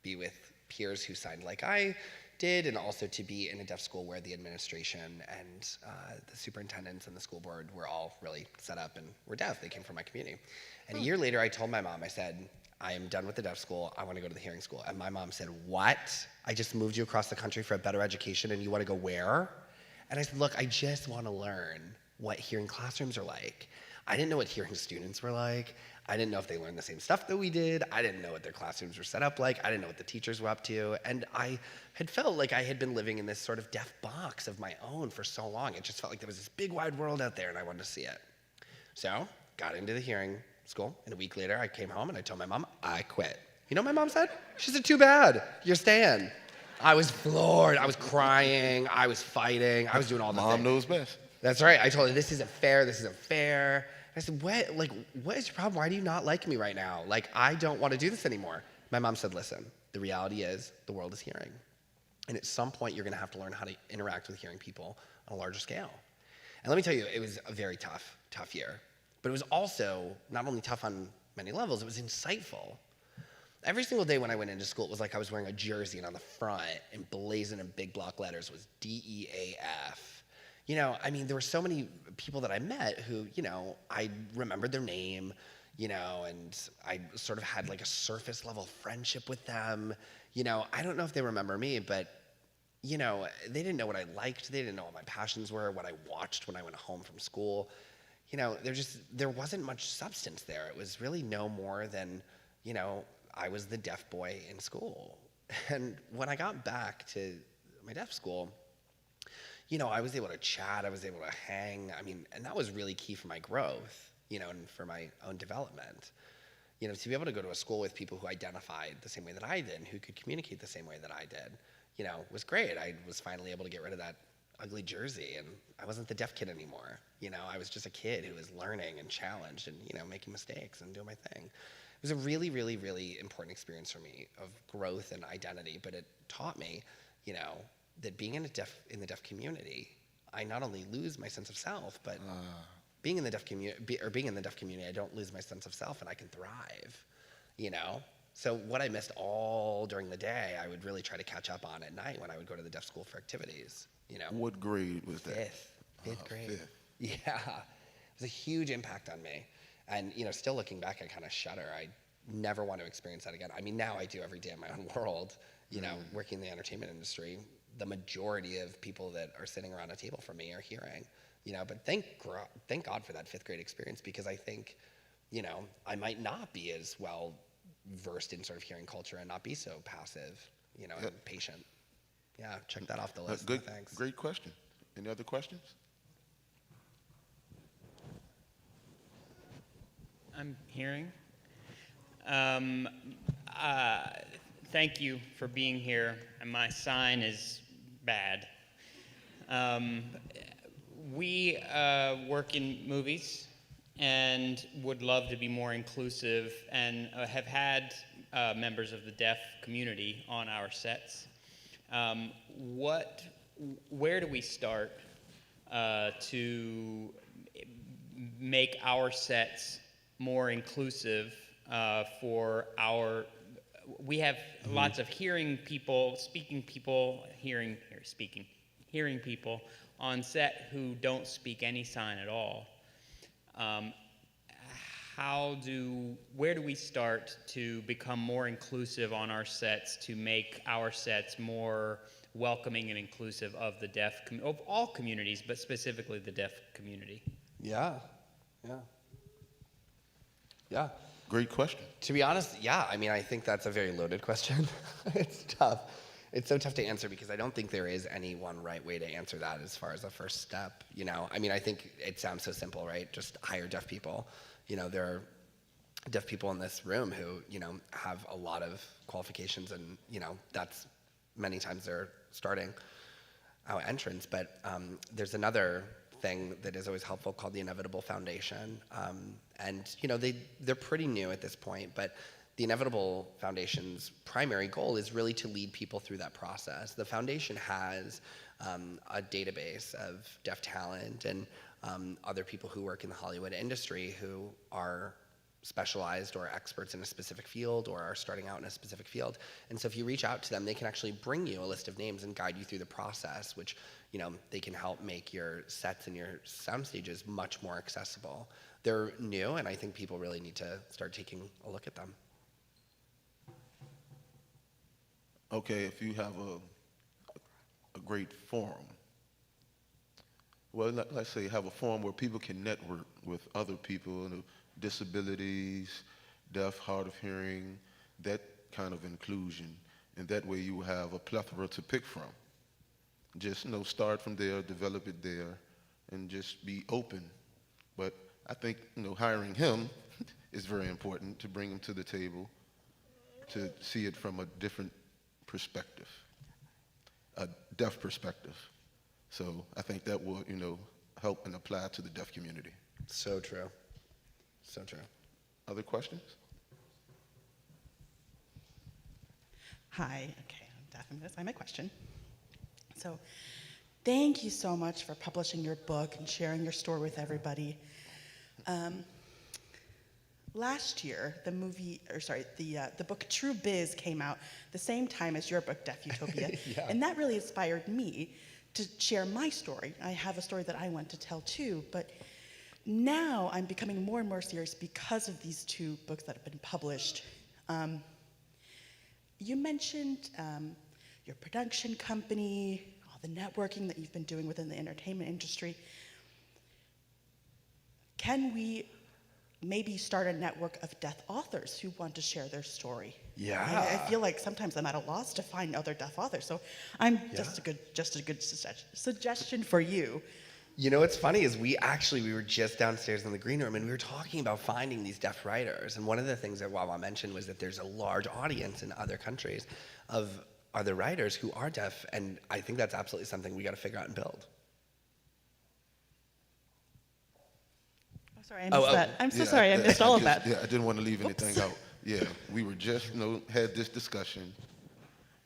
be with peers who signed like I did, and also to be in a deaf school where the administration and the superintendents and the school board were all really set up and were deaf. They came from my community. And a year later, I told my mom, I said, I am done with the deaf school. I want to go to the hearing school. And my mom said, what? I just moved you across the country for a better education, and you want to go where? And I said, look, I just want to learn what hearing classrooms are like. I didn't know what hearing students were like. I didn't know if they learned the same stuff that we did. I didn't know what their classrooms were set up like. I didn't know what the teachers were up to. And I had felt like I had been living in this sort of deaf box of my own for so long. It just felt like there was this big wide world out there and I wanted to see it. So, got into the hearing school, and a week later I came home and I told my mom, I quit. You know what my mom said? She said, too bad, you're staying. I was floored, I was crying, I was fighting, I was doing all the things. Mom knows best. That's right, I told her, this isn't fair. I said, what is your problem? Why do you not like me right now? Like, I don't want to do this anymore. My mom said, listen, the reality is the world is hearing. And at some point, you're going to have to learn how to interact with hearing people on a larger scale. And let me tell you, it was a very tough year. But it was also not only tough on many levels, it was insightful. every single day when I went into school, it was like I was wearing a jersey, and on the front, emblazoned in big block letters, was DEAF. You know, I mean, there were so many people that I met who, you know, I remembered their name, you know, and I sort of had like a surface level friendship with them. You know, I don't know if they remember me, but, you know, they didn't know what I liked. They didn't know what my passions were, what I watched when I went home from school. You know, there wasn't much substance there. It was really no more than, you know, I was the deaf boy in school. And when I got back to my deaf school, you know, I was able to chat, I was able to hang. I mean, and that was really key for my growth, you know, and for my own development. You know, to be able to go to a school with people who identified the same way that I did, and who could communicate the same way that I did, you know, was great. I was finally able to get rid of that ugly jersey, and I wasn't the deaf kid anymore. You know, I was just a kid who was learning and challenged and, you know, making mistakes and doing my thing. It was a really, really, really important experience for me of growth and identity, but it taught me, you know, that being in the deaf community, I not only lose my sense of self, but being in the deaf community, I don't lose my sense of self, and I can thrive, you know? So what I missed all during the day, I would really try to catch up on at night when I would go to the deaf school for activities, you know? What grade was that? Fifth grade. Fifth. Yeah, it was a huge impact on me. And, you know, still looking back, I kind of shudder. I never want to experience that again. I mean, now I do every day in my own world, you know, working in the entertainment industry. The majority of people that are sitting around a table for me are hearing, you know, but thank God for that fifth grade experience, because I think, you know, I might not be as well versed in sort of hearing culture and not be so passive, you know, and patient. Yeah, check that off the list. Good, Thanks. great question. Any other questions? I'm hearing. Thank you for being here. And my sign is bad. We work in movies and would love to be more inclusive, and have had members of the deaf community on our sets. Where do we start to make our sets more inclusive for our? We have lots of hearing people, speaking people, hearing people on set who don't speak any sign at all. Where do we start to become more inclusive on our sets, to make our sets more welcoming and inclusive of the deaf, of all communities, but specifically the deaf community? Yeah. Great question. To be honest, yeah, I mean, I think that's a very loaded question. It's tough. It's so tough to answer, because I don't think there is any one right way to answer that as far as the first step, you know? I mean, I think it sounds so simple, right? Just hire deaf people. You know, there are deaf people in this room who, you know, have a lot of qualifications, and, you know, that's many times their starting out entrance. But there's another thing that is always helpful called the Inevitable Foundation. And, you know, they're pretty new at this point, but the Inevitable Foundation's primary goal is really to lead people through that process. The foundation has a database of deaf talent and other people who work in the Hollywood industry who are specialized or experts in a specific field or are starting out in a specific field. And so if you reach out to them, they can actually bring you a list of names and guide you through the process, which, you know, they can help make your sets and your sound stages much more accessible. They're new, and I think people really need to start taking a look at them. Okay, if you have a great forum, well, let's say have a forum where people can network with other people, you know, disabilities, deaf, hard of hearing, that kind of inclusion, and that way you have a plethora to pick from. Just, you know, start from there, develop it there, and just be open. But I think, you know, hiring him is very important, to bring him to the table, to see it from a different perspective, a deaf perspective. So I think that will, you know, help and apply to the deaf community. So true. So true. Other questions? Hi, okay, I'm deaf. I'm going to say my question. So, thank you so much for publishing your book and sharing your story with everybody. last year, the book True Biz came out the same time as your book, Deaf Utopia. Yeah. And that really inspired me to share my story. I have a story that I want to tell too, but now I'm becoming more and more serious because of these two books that have been published. You mentioned your production company, all the networking that you've been doing within the entertainment industry. Can we maybe start a network of deaf authors who want to share their story? Yeah. I feel like sometimes I'm at a loss to find other deaf authors, so I'm just a good suggestion for you. You know what's funny is we were just downstairs in the green room and we were talking about finding these deaf writers. And one of the things that Wawa mentioned was that there's a large audience in other countries of other writers who are deaf, and I think that's absolutely something we got to figure out and build. Oh, sorry, I missed that. I'm so sorry, I missed all of that. Yeah, I didn't want to leave anything out. Yeah, we were just, had this discussion,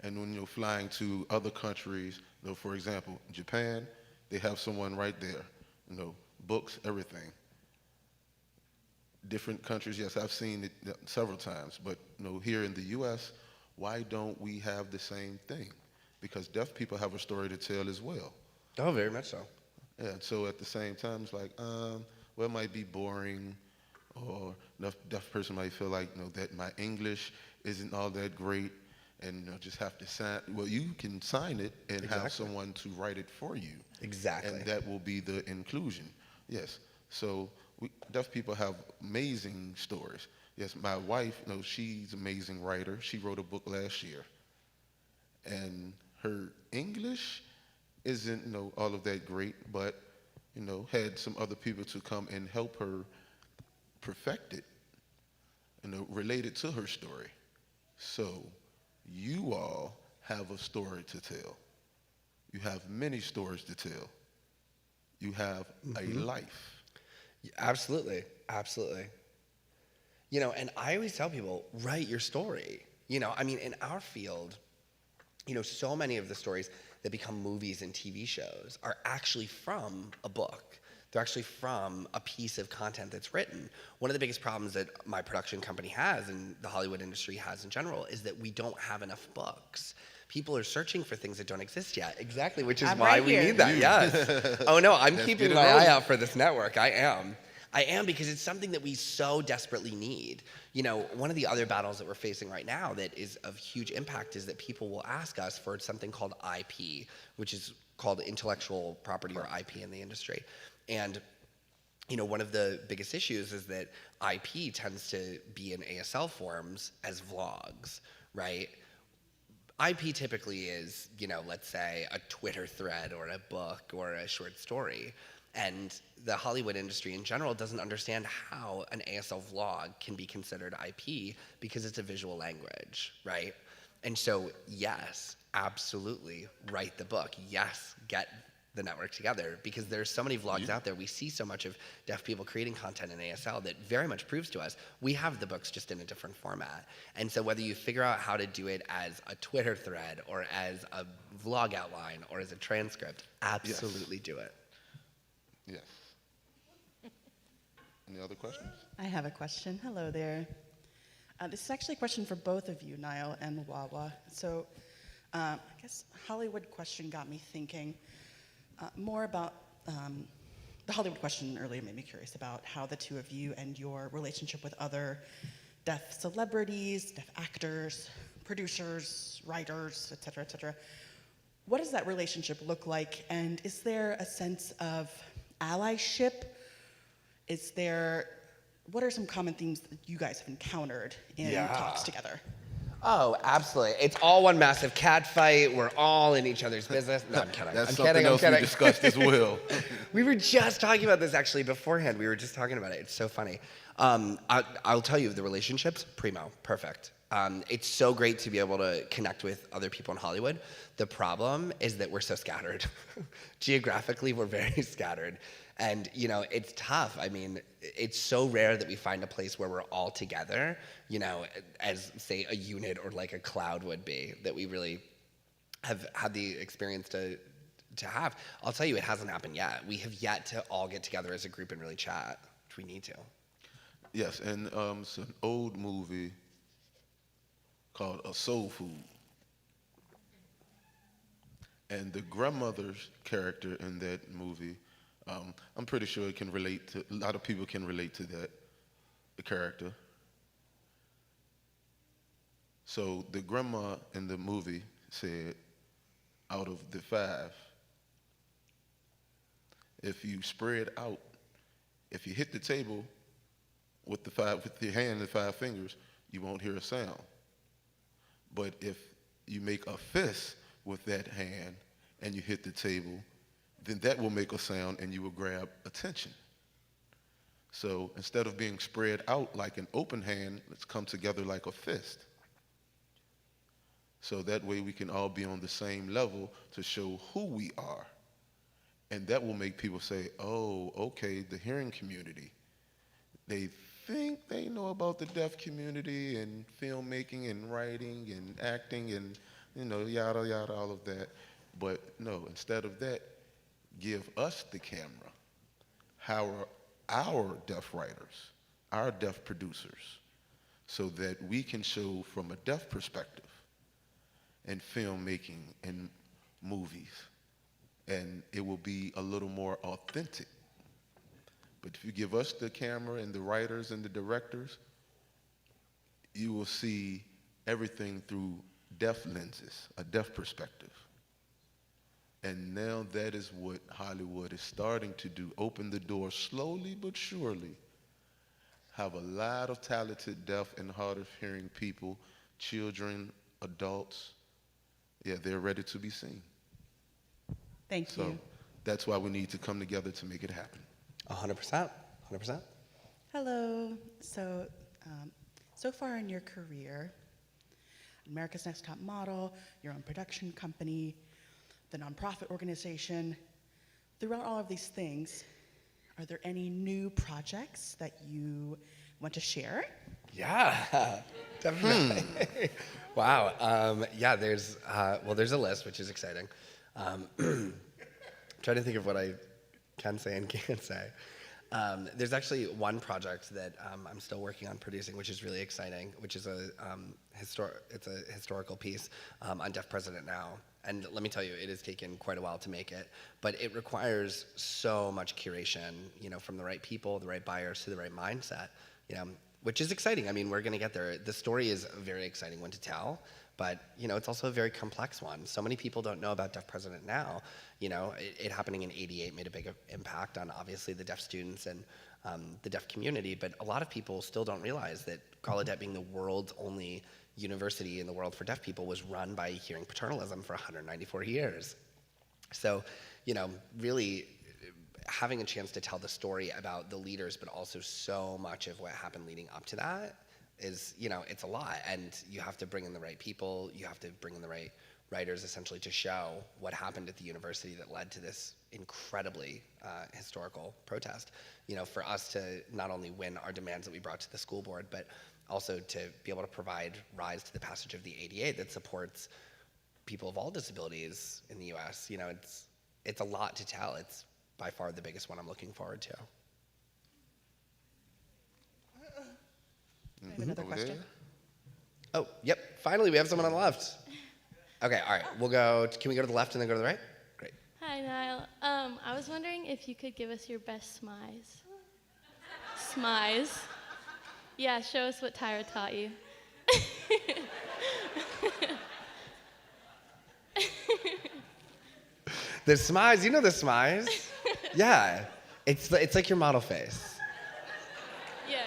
and when flying to other countries, for example, Japan, they have someone right there, books, everything. Different countries, yes, I've seen it several times, but here in the U.S., why don't we have the same thing? Because deaf people have a story to tell as well. Oh, very much so. Yeah, so at the same time, it's like, well, it might be boring, or deaf person might feel like, that my English isn't all that great, and just have to sign. Well, you can sign it and have someone to write it for you. Exactly. And that will be the inclusion. Yes. So deaf people have amazing stories. Yes, my wife, she's an amazing writer. She wrote a book last year. And her English isn't, all of that great, but, had some other people to come and help her perfect it, relate it to her story. So you all have a story to tell. You have many stories to tell. You have a life. Absolutely, absolutely. And I always tell people, write your story. In our field, so many of the stories that become movies and TV shows are actually from a book. They're actually from a piece of content that's written. One of the biggest problems that my production company has and the Hollywood industry has in general is that we don't have enough books. People are searching for things that don't exist yet. Exactly, which is why we need that. Yes. Oh no, I'm keeping my eye out for this network. I am because it's something that we so desperately need. One of the other battles that we're facing right now that is of huge impact is that people will ask us for something called IP, which is called intellectual property or IP in the industry. And one of the biggest issues is that IP tends to be in ASL forms as vlogs, right? IP typically is, let's say a Twitter thread or a book or a short story. And the Hollywood industry in general doesn't understand how an ASL vlog can be considered IP because it's a visual language, right? And so, yes, absolutely, write the book. Yes, get the network together because there's so many vlogs out there. We see so much of deaf people creating content in ASL that very much proves to us we have the books just in a different format. And so whether you figure out how to do it as a Twitter thread or as a vlog outline or as a transcript, absolutely do it. Yes. Any other questions? I have a question. Hello there. This is actually a question for both of you, Nyle and Wawa. So I guess Hollywood question got me thinking more about the Hollywood question earlier made me curious about how the two of you and your relationship with other deaf celebrities, deaf actors, producers, writers, et cetera, what does that relationship look like? And is there a sense of allyship? What are some common themes that you guys have encountered in talks together? Oh, absolutely. It's all one massive cat fight. We're all in each other's business. No, I'm kidding. That's something else we discussed as well. We were just talking about this actually beforehand. We were just talking about it. It's so funny. I'll tell you, the relationships, primo, perfect. It's so great to be able to connect with other people in Hollywood. The problem is that we're so scattered. Geographically, we're very scattered. And, it's tough. I mean, it's so rare that we find a place where we're all together, as, say, a unit or like a cloud would be, that we really have had the experience to have. I'll tell you, it hasn't happened yet. We have yet to all get together as a group and really chat, which we need to. Yes, and it's an old movie called A Soul Food. And the grandmother's character in that movie, I'm pretty sure it can relate to, a lot of people can relate to that, the character. So the grandma in the movie said, out of the five, if you spread out, if you hit the table with with your hand and 5 fingers, you won't hear a sound. But if you make a fist with that hand and you hit the table, then that will make a sound and you will grab attention. So instead of being spread out like an open hand, let's come together like a fist. So that way we can all be on the same level to show who we are. And that will make people say, oh, okay, the hearing community. They think they know about the deaf community and filmmaking and writing and acting and, yada, yada, all of that. But no, instead of that, give us the camera. Hire our deaf writers, our deaf producers, so that we can show from a deaf perspective in filmmaking and movies. And it will be a little more authentic. But if you give us the camera and the writers and the directors, you will see everything through deaf lenses, a deaf perspective. And now that is what Hollywood is starting to do, open the door slowly but surely. Have a lot of talented deaf and hard of hearing people, children, adults. Yeah, they're ready to be seen. Thank So you. that's why we need to come together to make it happen. 100%. 100%. Hello. So far in your career, America's Next Top Model, your own production company, the nonprofit organization, throughout all of these things, are there any new projects that you want to share? Yeah, definitely. Wow. Yeah, there's a list, which is exciting. Trying to think of what I can say and can't say. There's actually one project that I'm still working on producing, which is really exciting, which is a historical piece on Deaf President Now. And let me tell you, it has taken quite a while to make it, but it requires so much curation, from the right people, the right buyers, to the right mindset, which is exciting. I mean, we're going to get there. The story is a very exciting one to tell, but, it's also a very complex one. So many people don't know about Deaf President Now. It happening in '88 made a big impact on, obviously, the deaf students and the deaf community, but a lot of people still don't realize that Gallaudet, being the world's only university in the world for deaf people, was run by hearing paternalism for 194 years. So, really having a chance to tell the story about the leaders, but also so much of what happened leading up to that is, it's a lot. And you have to bring in the right people, you have to bring in the right writers, essentially, to show what happened at the university that led to this incredibly historical protest. For us to not only win our demands that we brought to the school board, but also to be able to provide rise to the passage of the ADA that supports people of all disabilities in the U.S. It's a lot to tell. It's by far the biggest one I'm looking forward to. I have another Over question. there. Oh, yep. Finally, we have someone on the left. Okay, all right. Can we go to the left and then go to the right? Great. Hi, Nyle. I was wondering if you could give us your best smize. Smize. Yeah, show us what Tyra taught you. The smize, the smize? Yeah. It's like your model face. Yeah.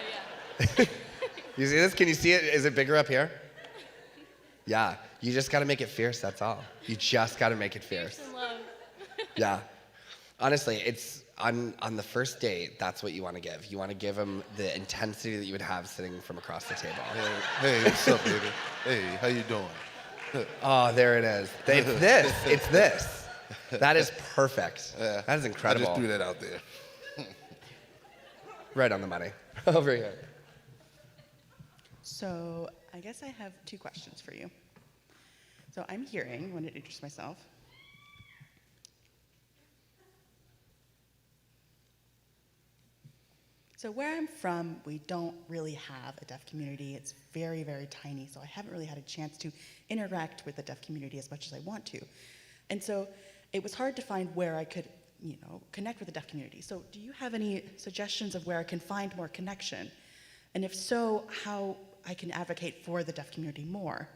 You see this? Can you see it? Is it bigger up here? Yeah. You just got to make it fierce, that's all. You just got to make it fierce. Fierce and love. Yeah. Honestly, it's on the first date, that's what you want to give. You want to give them the intensity that you would have sitting from across the table. Hey, what's up, baby? Hey, how you doing? Oh, there it is. It's this. It's this. That is perfect. That is incredible. I just threw that out there. Right on the money. Over here. So I guess I have two questions for you. So I'm hearing, I want to introduce myself. So where I'm from, we don't really have a deaf community. It's very, very tiny, so I haven't really had a chance to interact with the deaf community as much as I want to. And so it was hard to find where I could, connect with the deaf community. So do you have any suggestions of where I can find more connection? And if so, how I can advocate for the deaf community more?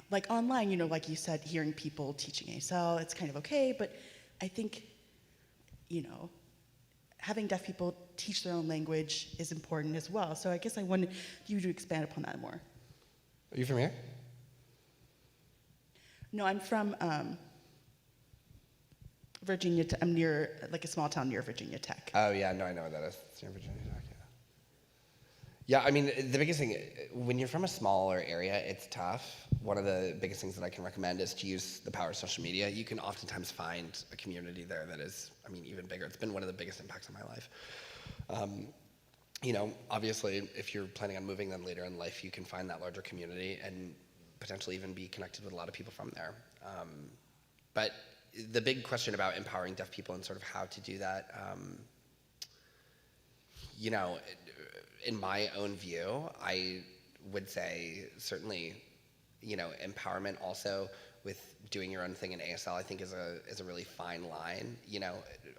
Like online, like you said, hearing people teaching ASL, it's kind of okay, but I think, having deaf people teach their own language is important as well. So I guess I wanted you to expand upon that more. Are you from here? No, I'm from Virginia. I'm near, like a small town near Virginia Tech. Oh, yeah, no, I know what that is. It's near Virginia Tech, yeah. Yeah, I mean, the biggest thing, when you're from a smaller area, it's tough. One of the biggest things that I can recommend is to use the power of social media. You can oftentimes find a community there that is, even bigger. It's been one of the biggest impacts on my life. Obviously, if you're planning on moving then later in life, you can find that larger community and potentially even be connected with a lot of people from there. But the big question about empowering deaf people and sort of how to do that, in my own view, I would say certainly, empowerment also with doing your own thing in ASL, I think is a really fine line.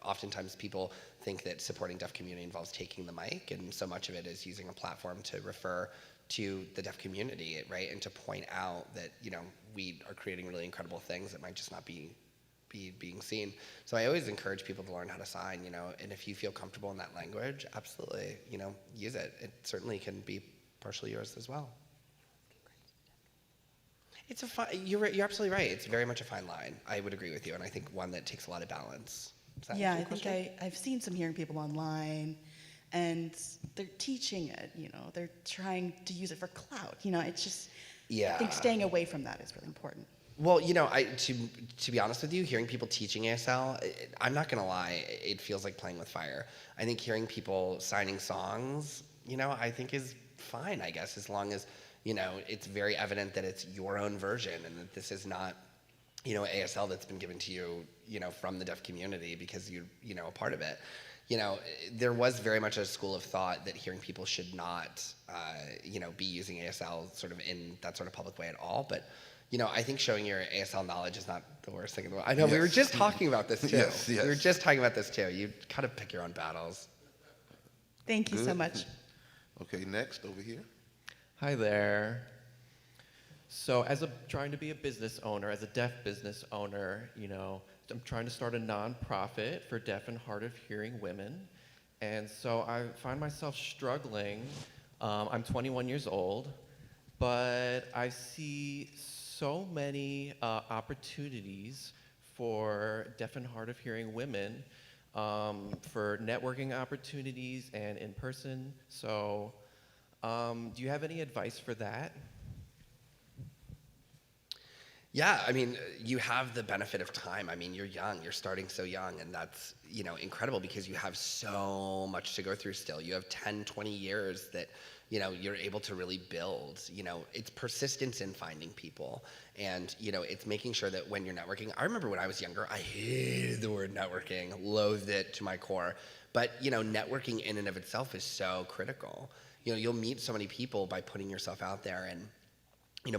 Oftentimes people think that supporting deaf community involves taking the mic, and so much of it is using a platform to refer to the deaf community, right? And to point out that, we are creating really incredible things that might just not be being seen. So I always encourage people to learn how to sign, and if you feel comfortable in that language, absolutely, use it. It certainly can be partially yours as well. It's you're absolutely right. It's very much a fine line. I would agree with you, and I think one that takes a lot of balance. Yeah, I think I've seen some hearing people online, and they're teaching it, they're trying to use it for clout. It's just, I think staying away from that is really important. Well, to be honest with you, hearing people teaching ASL, I'm not gonna lie, it feels like playing with fire. I think hearing people signing songs, I think is fine, I guess, as long as, it's very evident that it's your own version and that this is not, ASL that's been given to you, from the deaf community because you're, a part of it. There was very much a school of thought that hearing people should not, be using ASL sort of in that sort of public way at all, but I think showing your ASL knowledge is not the worst thing in the world. I know, we were just talking about this too. Yes. We were just talking about this too. You kind of pick your own battles. Thank you so Good. much. Okay, next over here. Hi there. So trying to be a business owner, as a deaf business owner, I'm trying to start a nonprofit for deaf and hard of hearing women. And so I find myself struggling. I'm 21 years old, but I see so many opportunities for deaf and hard of hearing women, for networking opportunities and in person. So do you have any advice for that? Yeah, you have the benefit of time. You're young, you're starting so young, and that's, incredible because you have so much to go through still. You have 10, 20 years that, you're able to really build. It's persistence in finding people, and, it's making sure that when you're networking, I remember when I was younger, I hated the word networking, loathed it to my core, but, networking in and of itself is so critical. You'll meet so many people by putting yourself out there and,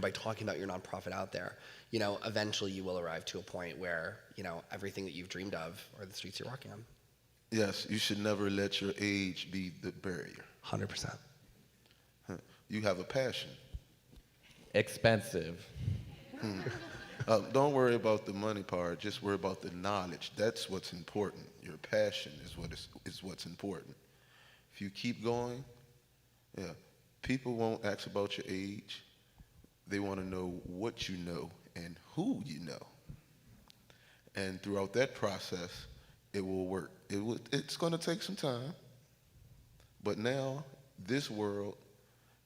by talking about your nonprofit out there. Eventually you will arrive to a point where, everything that you've dreamed of are the streets you're walking on. Yes, you should never let your age be the barrier. 100%. You have a passion. Expensive. Don't worry about the money part. Just worry about the knowledge. That's what's important. Your passion is what's important. If you keep going, people won't ask about your age. They want to know what you know and who you know. And throughout that process, it will work. It's going to take some time. But now, this world,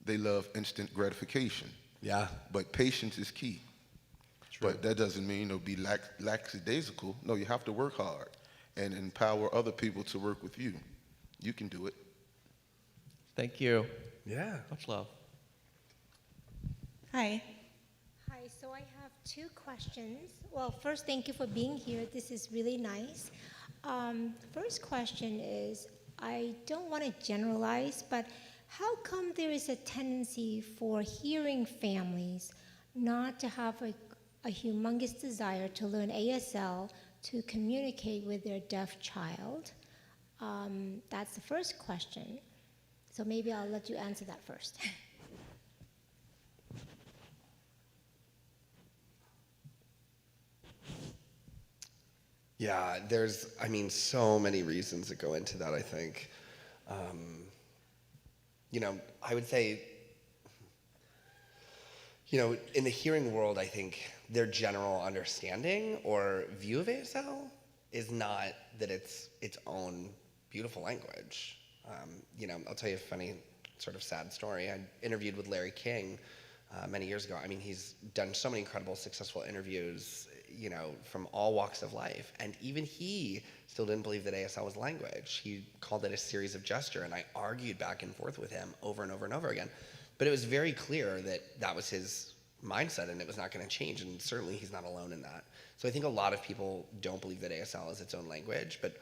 they love instant gratification. Yeah. But patience is key. True. But that doesn't mean, be lackadaisical. No, you have to work hard and empower other people to work with you. You can do it. Thank you. Yeah. Much love. Hi. Hi, so I have two questions. Well, first, thank you for being here. This is really nice. First question is, I don't want to generalize, but how come there is a tendency for hearing families not to have a humongous desire to learn ASL to communicate with their deaf child? That's the first question. So maybe I'll let you answer that first. Yeah, there's, I mean, so many reasons that go into that, I think. I would say, in the hearing world, I think their general understanding or view of ASL is not that it's its own beautiful language. I'll tell you a funny, sort of sad story. I interviewed with Larry King many years ago. I mean, he's done so many incredible, successful interviews, from all walks of life. And even he still didn't believe that ASL was language. He called it a series of gesture, and I argued back and forth with him over and over and over again. But it was very clear that that was his mindset, and it was not going to change, and certainly he's not alone in that. So I think a lot of people don't believe that ASL is its own language, but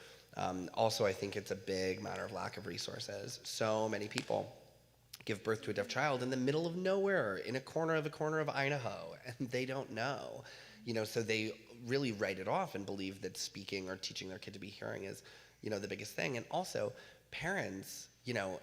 also I think it's a big matter of lack of resources. So many people give birth to a deaf child in the middle of nowhere, in a corner of Idaho, and they don't know. So they really write it off and believe that speaking or teaching their kid to be hearing is, the biggest thing. And also, parents,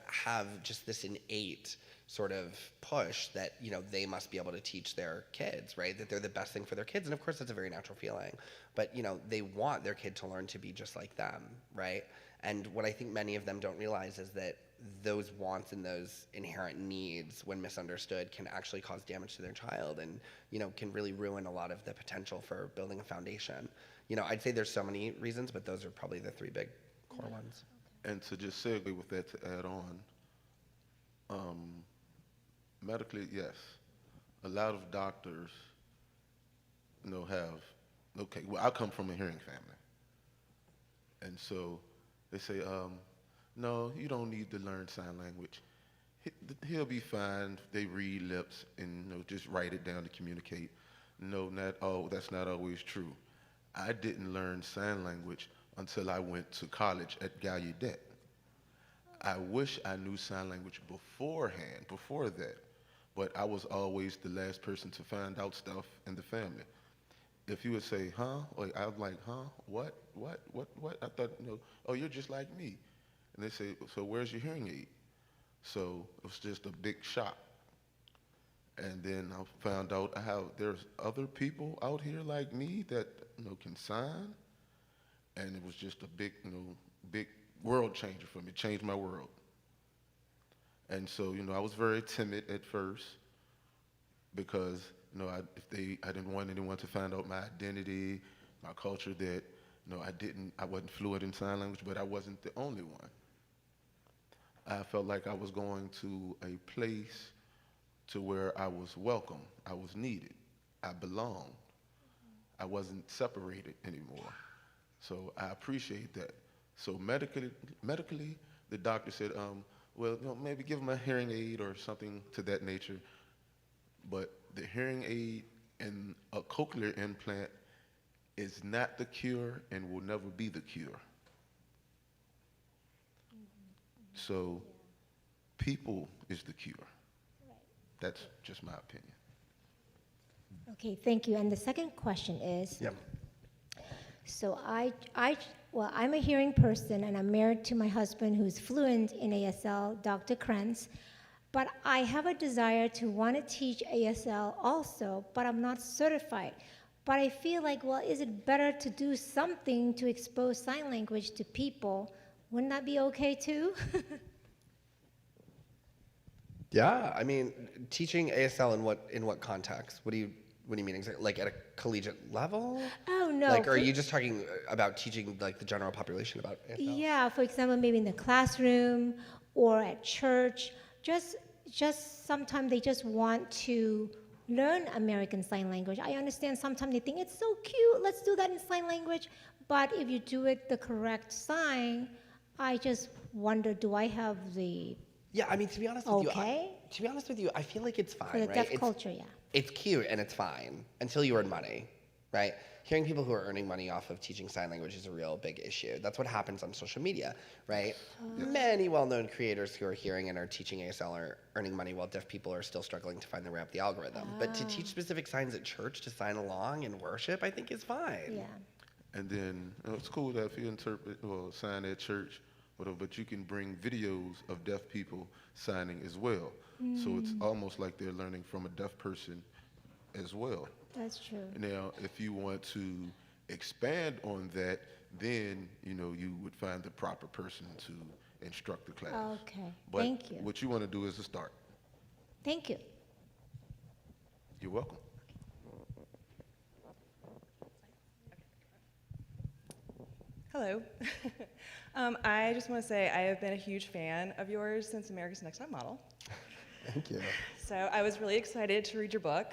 have just this innate sort of push that, they must be able to teach their kids, right? That they're the best thing for their kids. And of course, that's a very natural feeling. But, they want their kid to learn to be just like them, right? And what I think many of them don't realize is that those wants and those inherent needs, when misunderstood, can actually cause damage to their child and, can really ruin a lot of the potential for building a foundation. I'd say there's so many reasons, but those are probably the three big core ones. And to just segue with that, to add on, medically, yes, a lot of doctors, I come from a hearing family. And so they say, no, you don't need to learn sign language. He'll be fine. They read lips and just write it down to communicate. No, that's not always true. I didn't learn sign language until I went to college at Gallaudet. I wish I knew sign language before that, but I was always the last person to find out stuff in the family. If you would say, huh? I'm like, huh? What? I thought, oh, you're just like me. And they say, so where's your hearing aid? So it was just a big shock. And then I found out there's other people out here like me that can sign. And it was just a big world changer for me. It changed my world. And so I was very timid at first because I didn't want anyone to find out my identity, my culture, that I wasn't fluent in sign language, but I wasn't the only one. I felt like I was going to a place to where I was welcome, I was needed, I belonged. I wasn't separated anymore. So I appreciate that. So medically, the doctor said, maybe give him a hearing aid or something to that nature. But the hearing aid and a cochlear implant is not the cure and will never be the cure. So people is the cure. That's just my opinion. Okay, thank you. And the second question is, Yep. so I'm a hearing person, and I'm married to my husband who's fluent in ASL, Dr. Krenz, but I have a desire to want to teach ASL also, but I'm not certified. But I feel like, is it better to do something to expose sign language to people? Wouldn't that be okay too? Yeah, I mean, teaching ASL in what context? What do you mean exactly? Like at a collegiate level? Oh, no. Like, are you just talking about teaching like the general population about ASL? Yeah, for example, maybe in the classroom or at church. Just sometimes they just want to learn American Sign Language. I understand sometimes they think it's so cute, let's do that in sign language. But if you do it the correct sign, I just wonder, do I have the Yeah, I mean, to be honest with you, I feel like it's fine, for the right? deaf culture, yeah. It's cute and it's fine until you earn money, right? hearing people who are earning money off of teaching sign language is a real big issue. That's what happens on social media, right? Many well-known creators who are hearing and are teaching ASL are earning money while deaf people are still struggling to find their way up the algorithm. But to teach specific signs at church to sign along and worship, I think is fine. Yeah. And then it's cool that if you interpret or sign at church, whatever, but you can bring videos of deaf people signing as well. So it's almost like they're learning from a deaf person as well. That's true. Now, if you want to expand on that, then you would find the proper person to instruct the class. Okay. But Thank you. what you want to do is to start. Thank you. You're welcome. Hello. I just want to say I have been a huge fan of yours since America's Next Top Model. Thank you. So I was really excited to read your book.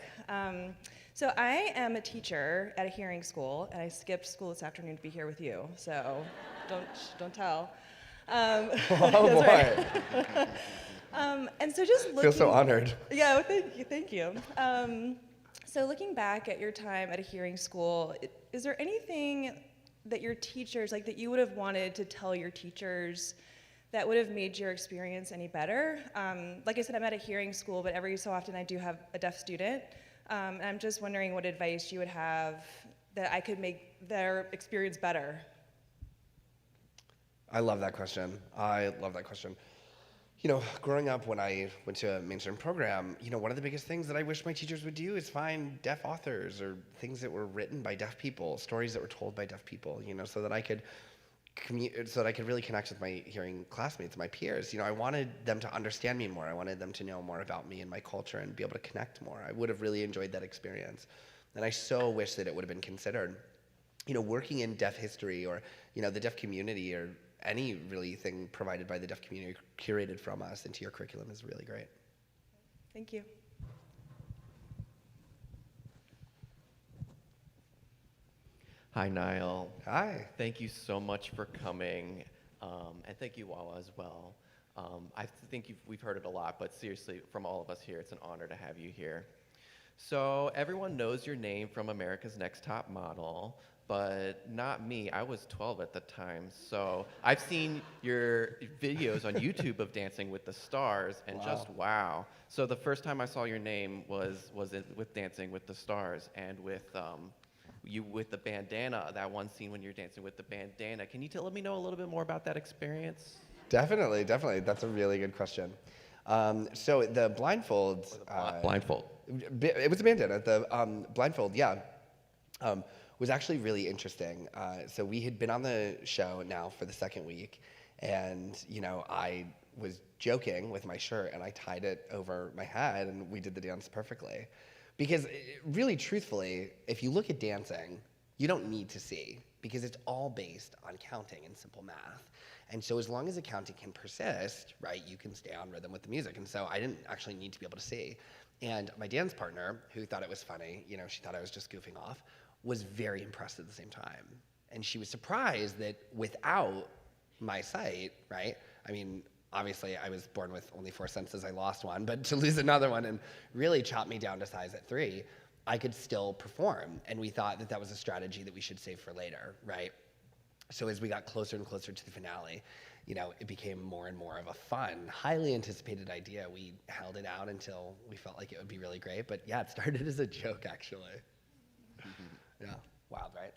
So I am a teacher at a hearing school, and I skipped school this afternoon to be here with you. So don't tell. Oh That's boy. right. And so just looking. Feel so honored. Yeah, well, thank you. So looking back at your time at a hearing school, is there anything that your teachers, like that you would have wanted to tell your teachers that would have made your experience any better? Like I said, I'm at a hearing school, but every so often I do have a deaf student. And I'm just wondering what advice you would have that I could make their experience better. I love that question. Growing up when I went to a mainstream program, one of the biggest things that I wish my teachers would do is find deaf authors or things that were written by deaf people, stories that were told by deaf people, so that I could really connect with my hearing classmates, my peers. I wanted them to understand me more. I wanted them to know more about me and my culture and be able to connect more. I would have really enjoyed that experience. And I so wish that it would have been considered. Working in deaf history or, the deaf community or any really thing provided by the deaf community curated from us into your curriculum is really great. Thank you. Hi, Nyle. Hi. Thank you so much for coming, and thank you all as well. I think we've heard it a lot, but seriously, from all of us here, it's an honor to have you here. So everyone knows your name from America's Next Top Model, but not me. I was 12 at the time, so I've seen your videos on YouTube of Dancing with the Stars, and just wow. So the first time I saw your name was with Dancing with the Stars, and with you with the bandana, that one scene when you're dancing with the bandana. Can you let me know a little bit more about that experience? Definitely. That's a really good question. So the blindfold. Blindfold. It was a bandana. The blindfold, was actually really interesting. So we had been on the show now for the second week, and I was joking with my shirt, and I tied it over my head, and we did the dance perfectly. Because really, truthfully, if you look at dancing, you don't need to see, because it's all based on counting and simple math. And so as long as the counting can persist, right, you can stay on rhythm with the music. And so I didn't actually need to be able to see. And my dance partner, who thought it was funny, she thought I was just goofing off, was very impressed at the same time. And she was surprised that without my sight, right, obviously I was born with only 4 senses, I lost one, but to lose another one and really chop me down to size at 3, I could still perform. And we thought that that was a strategy that we should save for later, right? So as we got closer and closer to the finale, it became more and more of a fun, highly anticipated idea. We held it out until we felt like it would be really great. But yeah, it started as a joke, actually. Yeah, wild, right?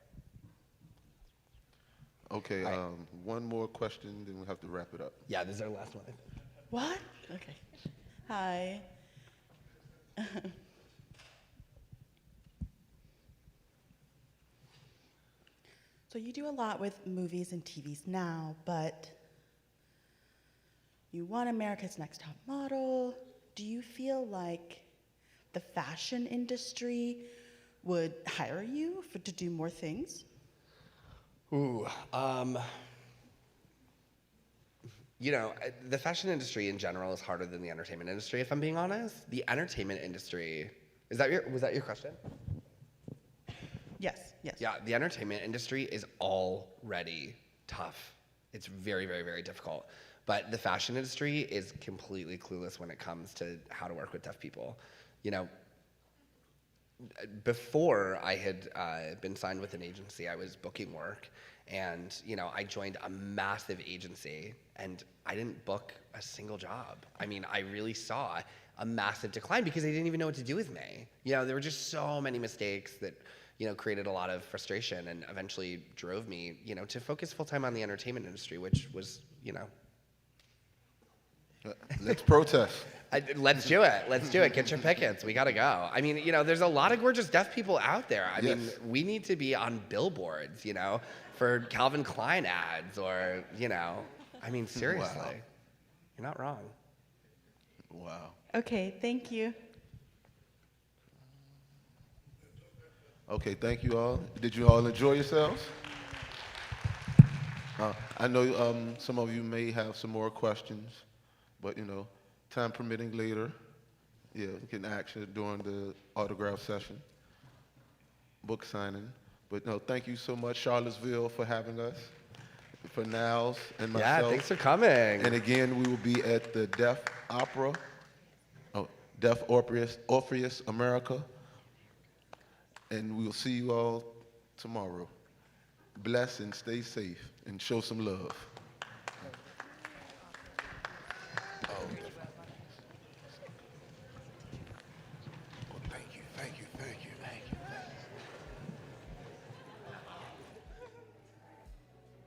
Okay, Right. one more question, then we'll have to wrap it up. Yeah, this is our last one. What? Okay. Hi. So you do a lot with movies and TVs now, but you won America's Next Top Model. Do you feel like the fashion industry would hire you to do more things? Ooh, the fashion industry in general is harder than the entertainment industry, if I'm being honest. The entertainment industry, was that your question? Yes, yes. Yeah, the entertainment industry is already tough. It's very, very, very difficult. But the fashion industry is completely clueless when it comes to how to work with deaf people. before I had been signed with an agency, I was booking work, and I joined a massive agency, and I didn't book a single job. I mean, I really saw a massive decline because they didn't even know what to do with me. There were just so many mistakes that created a lot of frustration, and eventually drove me to focus full time on the entertainment industry, which was Let's protest. Let's do it. Let's do it. Get your pickets. We gotta go. I mean, there's a lot of gorgeous deaf people out there. I mean, we need to be on billboards, for Calvin Klein ads, or I mean, seriously, Wow. you're not wrong. Wow. Okay, thank you. Okay, thank you all. Did you all enjoy yourselves? I know some of you may have some more questions, but time permitting later, we can ask it during the autograph session, book signing. But no, thank you so much, Charlottesville, for having us, for Niles and myself. Yeah, thanks for coming. And again, we will be at the Deaf Orpheus America, and we will see you all tomorrow. Bless and stay safe and show some love.